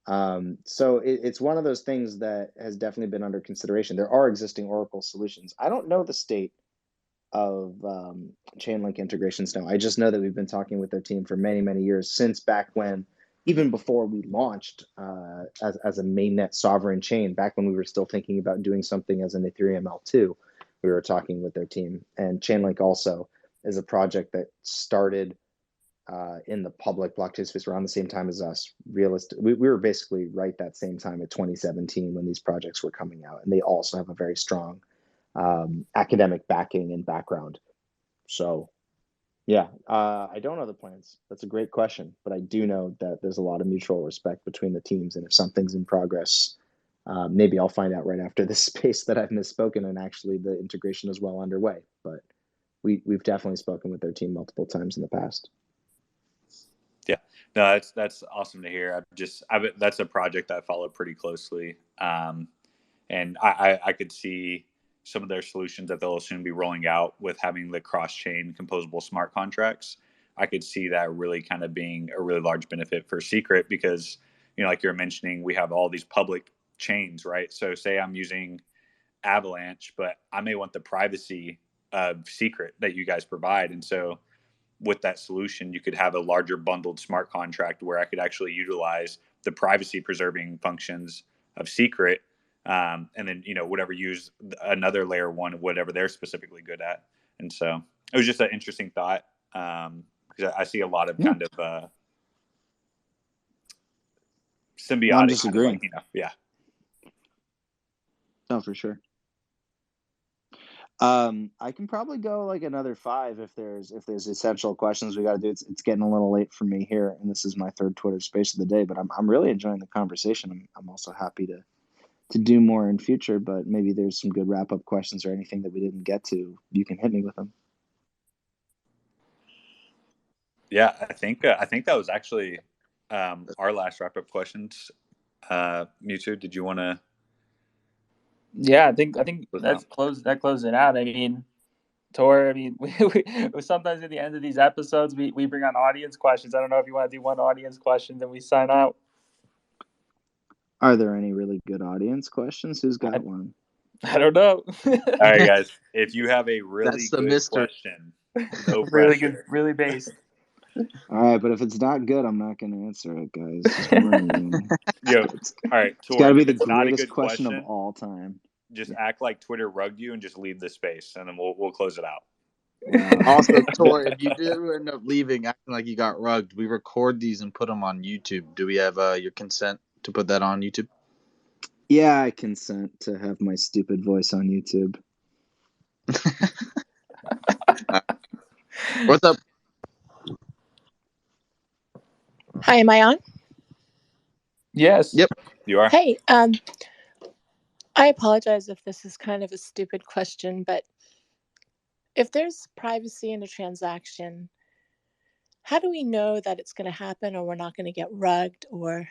So it's one of those things that has definitely been under consideration. There are existing Oracle solutions. I don't know the state of Chainlink integrations now. I just know that we've been talking with their team for many, many years, since back when, even before we launched as a mainnet sovereign chain, back when we were still thinking about doing something as an Ethereum L2, we were talking with their team. And Chainlink also is a project that started in the public blockchain space around the same time as us. We were basically right that same time at 2017 when these projects were coming out. And they also have a very strong academic backing and background. So yeah, I don't know the plans. That's a great question, but I do know that there's a lot of mutual respect between the teams, and if something's in progress, maybe I'll find out right after this space that I've misspoken, and actually the integration is well underway. But we've definitely spoken with their team multiple times in the past. Yeah, no, that's awesome to hear. That's a project I follow pretty closely, and I could see some of their solutions that they'll soon be rolling out with having the cross-chain composable smart contracts. I could see that really kind of being a really large benefit for Secret, because, like you're mentioning, we have all these public chains, right? So say I'm using Avalanche, but I may want the privacy of Secret that you guys provide. And so with that solution, you could have a larger bundled smart contract where I could actually utilize the privacy preserving functions of Secret, and then whatever use another layer one, whatever they're specifically good at. And so it was just an interesting thought, because I see a lot of kind of symbiotic. No, I'm just agreeing. Yeah. No, for sure. I can probably go like another 5 if there's essential questions we got to do. It's getting a little late for me here, and this is my third Twitter Space of the day. But I'm really enjoying the conversation. I'm also happy to do more in future. But maybe there's some good wrap up questions or anything that we didn't get to. You can hit me with them. Yeah, I think that was actually our last wrap up questions. Mewtwo, did you want to? Yeah, I think that closed it out. I mean, Tor, I mean, we sometimes at the end of these episodes we bring on audience questions. I don't know if you want to do one audience question, then we sign out. Are there any really good audience questions? Who's got one? I don't know. All right, guys. If you have a really That's the good mystery. question, no really pressure. good, really based. All right, but if it's not good, I'm not going to answer it, guys. Just warning you. Yo, all right, It's got to be if the it's not a greatest good question of all time. Just act like Twitter rugged you and just leave the space, and then we'll close it out. Wow. Also, Tor, if you do end up leaving acting like you got rugged, we record these and put them on YouTube. Do we have your consent to put that on YouTube? Yeah, I consent to have my stupid voice on YouTube. What's up? Hi, am I on? Yes. Yep. You are? Hey, I apologize if this is kind of a stupid question, but if there's privacy in a transaction, how do we know that it's going to happen or we're not going to get rugged? Or,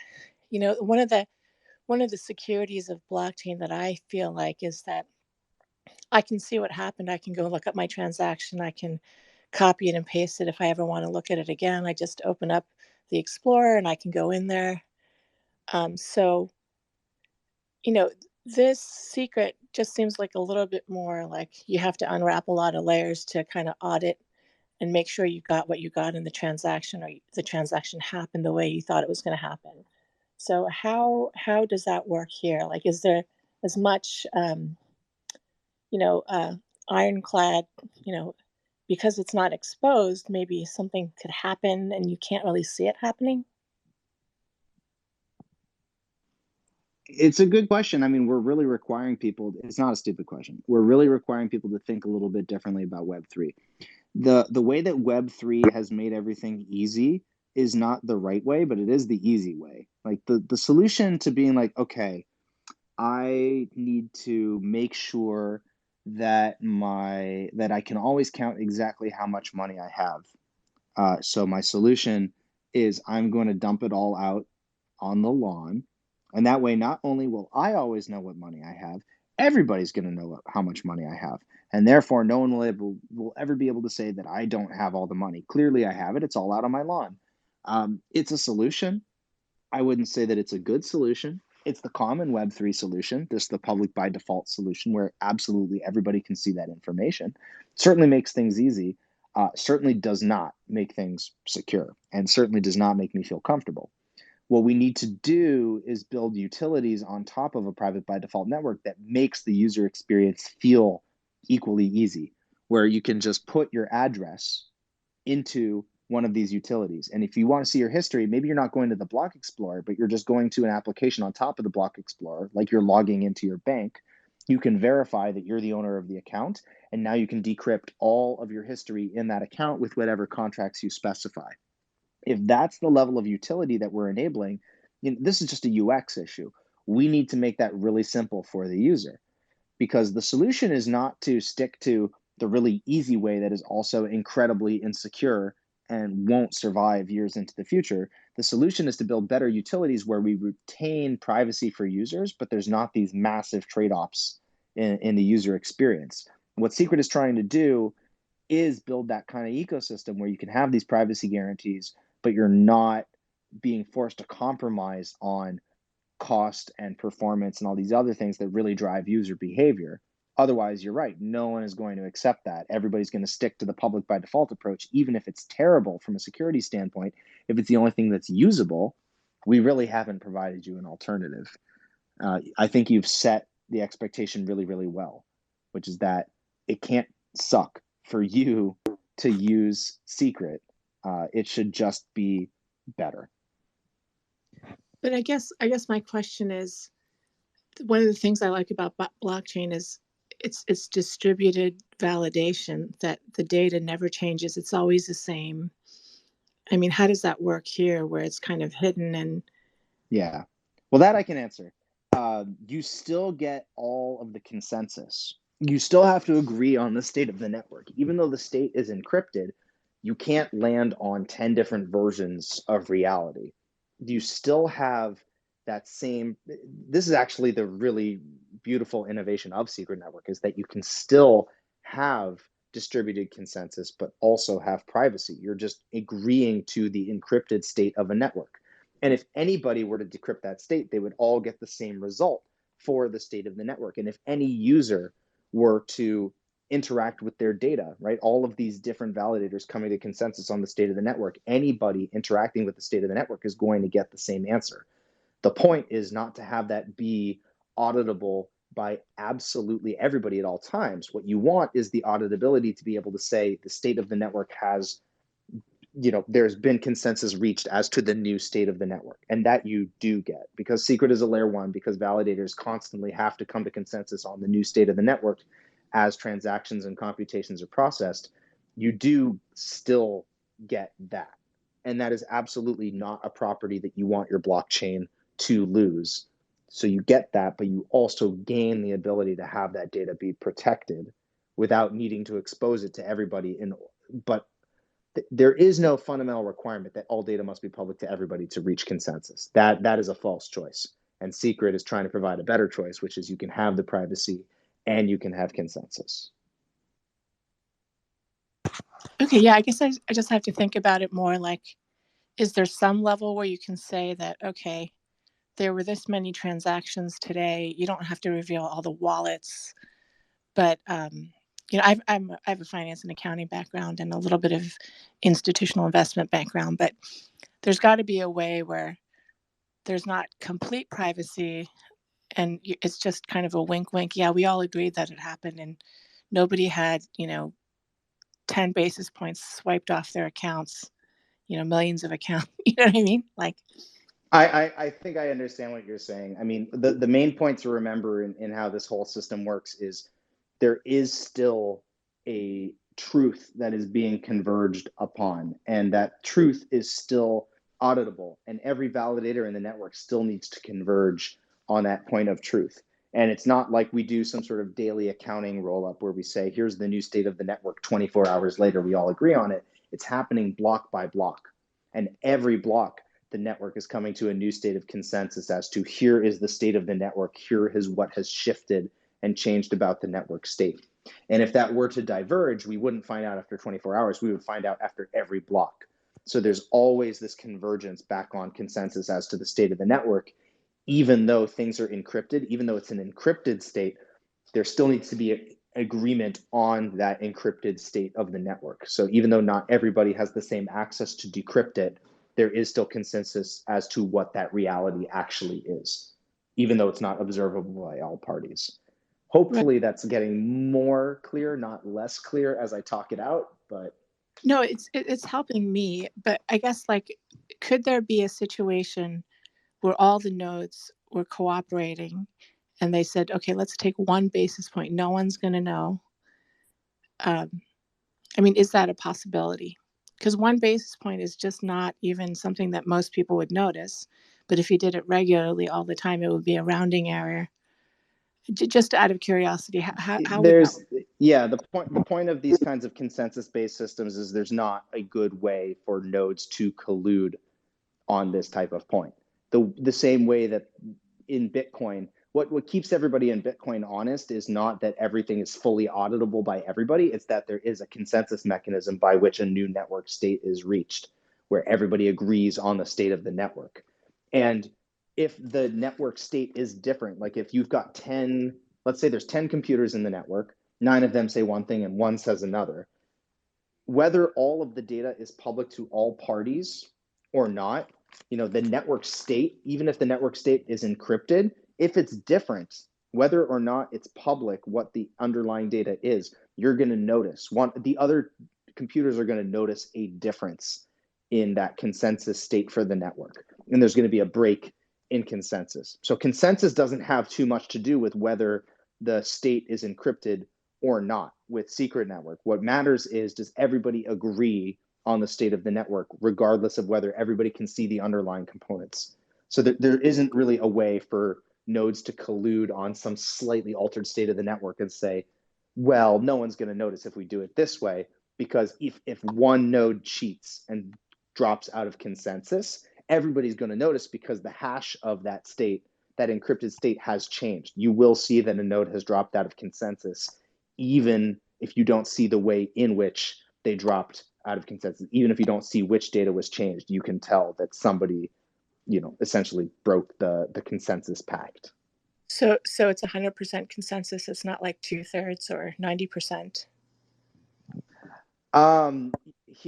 one of the securities of blockchain that I feel like is that I can see what happened. I can go look up my transaction. I can copy it and paste it. If I ever want to look at it again, I just open up the Explorer and I can go in there. So, this secret just seems like a little bit more like you have to unwrap a lot of layers to kind of audit and make sure you got what you got in the transaction, or the transaction happened the way you thought it was going to happen. So how does that work here? Like, is there as much, ironclad, because it's not exposed, maybe something could happen and you can't really see it happening? It's a good question. I mean, we're really requiring people. It's not a stupid question. We're really requiring people to think a little bit differently about Web3. The way that Web3 has made everything easy is not the right way, but it is the easy way. Like the solution to being like, okay, I need to make sure that I can always count exactly how much money I have. So my solution is I'm going to dump it all out on the lawn. And that way, not only will I always know what money I have, everybody's going to know how much money I have. And therefore, no one will ever be able to say that I don't have all the money. Clearly, I have it. It's all out on my lawn. It's a solution. I wouldn't say that it's a good solution. It's the common Web3 solution, this the public by default solution where absolutely everybody can see that information. Certainly makes things easy. Certainly does not make things secure, and certainly does not make me feel comfortable. What we need to do is build utilities on top of a private by default network that makes the user experience feel equally easy, where you can just put your address into one of these utilities. And if you want to see your history, maybe you're not going to the Block Explorer, but you're just going to an application on top of the Block Explorer, like you're logging into your bank. You can verify that you're the owner of the account, and now you can decrypt all of your history in that account with whatever contracts you specify. If that's the level of utility that we're enabling, this is just a UX issue. We need to make that really simple for the user, because the solution is not to stick to the really easy way that is also incredibly insecure and won't survive years into the future. The solution is to build better utilities where we retain privacy for users, but there's not these massive trade-offs in the user experience. What Secret is trying to do is build that kind of ecosystem where you can have these privacy guarantees, but you're not being forced to compromise on cost and performance and all these other things that really drive user behavior. Otherwise, you're right. No one is going to accept that. Everybody's going to stick to the public by default approach, even if it's terrible from a security standpoint. If it's the only thing that's usable, we really haven't provided you an alternative. I think you've set the expectation really, really well, which is that it can't suck for you to use Secret. It should just be better. But I guess my question is, one of the things I like about blockchain is it's distributed validation, that the data never changes. It's always the same. I mean, how does that work here where it's kind of hidden? And yeah, well, that I can answer. You still get all of the consensus. You still have to agree on the state of the network. Even though the state is encrypted, you can't land on 10 different versions of reality. You still have that same, this is actually the really beautiful innovation of Secret Network, is that you can still have distributed consensus, but also have privacy. You're just agreeing to the encrypted state of a network. And if anybody were to decrypt that state, they would all get the same result for the state of the network. And if any user were to interact with their data, right, all of these different validators coming to consensus on the state of the network, anybody interacting with the state of the network is going to get the same answer. The point is not to have that be auditable by absolutely everybody at all times. What you want is the auditability to be able to say the state of the network has, there's been consensus reached as to the new state of the network. And that you do get, because Secret is a layer one, because validators constantly have to come to consensus on the new state of the network as transactions and computations are processed. You do still get that. And that is absolutely not a property that you want your blockchain to lose. So you get that, but you also gain the ability to have that data be protected without needing to expose it to everybody. But there is no fundamental requirement that all data must be public to everybody to reach consensus. That is a false choice. And Secret is trying to provide a better choice, which is you can have the privacy and you can have consensus. okay, yeah, I guess I just have to think about it more like, is there some level where you can say that, okay, there were this many transactions today. You don't have to reveal all the wallets, but I have a finance and accounting background and a little bit of institutional investment background, but there's got to be a way where there's not complete privacy, and it's just kind of a wink, wink. Yeah, we all agreed that it happened, and nobody had 10 basis points swiped off their accounts, millions of accounts. You know what I mean? Like, I think I understand what you're saying. I mean, the main point to remember in how this whole system works is there is still a truth that is being converged upon, and that truth is still auditable, and every validator in the network still needs to converge on that point of truth. And it's not like we do some sort of daily accounting roll up where we say, here's the new state of the network, 24 hours later, we all agree on it. It's happening block by block. And every block, the network is coming to a new state of consensus as to here is the state of the network, here is what has shifted and changed about the network state. And if that were to diverge, we wouldn't find out after 24 hours, we would find out after every block. So there's always this convergence back on consensus as to the state of the network, even though things are encrypted, even though it's an encrypted state, there still needs to be an agreement on that encrypted state of the network. So even though not everybody has the same access to decrypt it, there is still consensus as to what that reality actually is, even though it's not observable by all parties. Hopefully that's getting more clear, not less clear as I talk it out, but. No, it's helping me, but I guess, like, could there be a situation where all the nodes were cooperating and they said, okay, let's take 1 basis point. No one's going to know. I mean, is that a possibility? Because 1 basis point is just not even something that most people would notice. But if you did it regularly all the time, it would be a rounding error. Just out of curiosity, how would that work? Yeah, the point of these kinds of consensus-based systems is there's not a good way for nodes to collude on this type of point. The same way that in Bitcoin, what keeps everybody in Bitcoin honest is not that everything is fully auditable by everybody. It's that there is a consensus mechanism by which a new network state is reached, where everybody agrees on the state of the network. And if the network state is different, like if you've got 10 let's say there's 10 computers in the network, 9 of them say one thing and 1 says another. Whether all of the data is public to all parties or not, the network state, even if the network state is encrypted, if it's different, whether or not it's public, what the underlying data is, you're going to notice. The other computers are going to notice a difference in that consensus state for the network. And there's going to be a break in consensus. So consensus doesn't have too much to do with whether the state is encrypted or not with secret network. What matters is, does everybody agree on the state of the network, regardless of whether everybody can see the underlying components? So there isn't really a way for nodes to collude on some slightly altered state of the network and say, well, no one's going to notice if we do it this way, because if one node cheats and drops out of consensus, everybody's going to notice because the hash of that state, that encrypted state, has changed. You will see that a node has dropped out of consensus, even if you don't see the way in which they dropped out of consensus. Even if you don't see which data was changed, you can tell that somebody, essentially broke the consensus pact. So it's 100% consensus. It's not like 2/3 or 90%.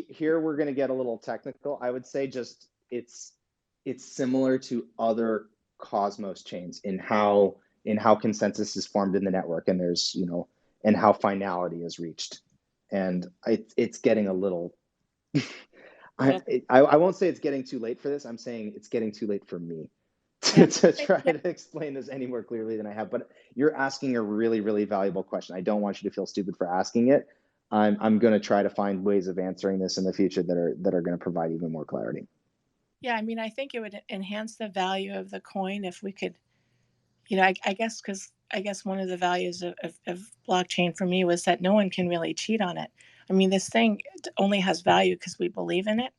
Here we're going to get a little technical. I would say just it's similar to other Cosmos chains in how consensus is formed in the network, and there's and how finality is reached, and it's getting a little. I won't say it's getting too late for this. I'm saying it's getting too late for me to try to explain this any more clearly than I have. But you're asking a really, really valuable question. I don't want you to feel stupid for asking it. I'm going to try to find ways of answering this in the future that are going to provide even more clarity. Yeah, I mean, I think it would enhance the value of the coin if we could, I guess, because I guess one of the values of blockchain for me was that no one can really cheat on it. I mean, this thing only has value because we believe in it.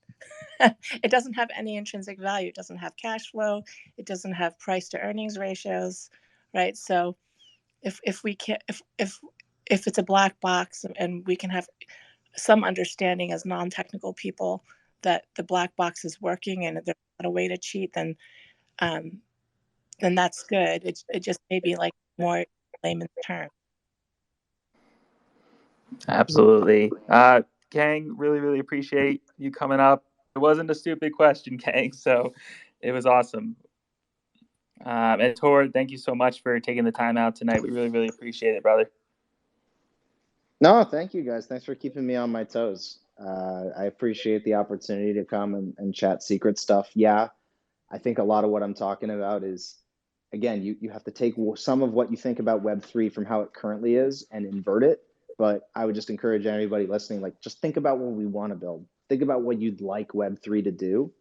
It doesn't have any intrinsic value. It doesn't have cash flow. It doesn't have price to earnings ratios, right? So if we can, if it's a black box and we can have some understanding as non-technical people that the black box is working and there's not a way to cheat, then that's good. It just may be like more layman's term. Absolutely. Kang, really, really appreciate you coming up. It wasn't a stupid question, Kang, so it was awesome. And Tor, thank you so much for taking the time out tonight. We really, really appreciate it, brother. No, thank you guys. Thanks for keeping me on my toes. I appreciate the opportunity to come and chat secret stuff. Yeah, I think a lot of what I'm talking about is, again, you have to take some of what you think about Web3 from how it currently is and invert it. But I would just encourage anybody listening, just think about what we want to build. Think about what you'd like Web3 to do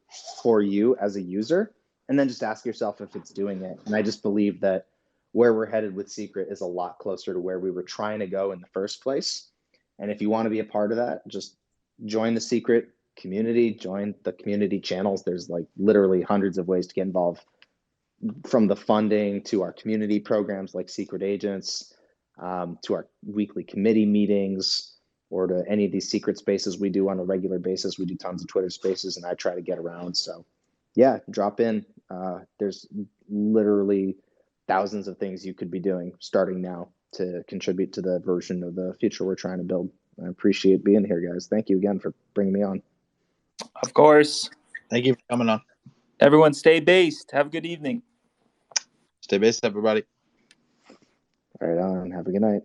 for you as a user, and then just ask yourself if it's doing it. And I just believe that where we're headed with Secret is a lot closer to where we were trying to go in the first place. And if you want to be a part of that, just join the Secret community, join the community channels. There's literally hundreds of ways to get involved, from the funding to our community programs like Secret Agents, to our weekly committee meetings, or to any of these secret spaces we do on a regular basis. We do tons of Twitter spaces, and I try to get around. So yeah, drop in. There's literally thousands of things you could be doing starting now to contribute to the version of the future we're trying to build. I appreciate being here, guys. Thank you again for bringing me on. Of course. Thank you for coming on. Everyone stay based. Have a good evening. Stay based, everybody. All right, on. Have a good night.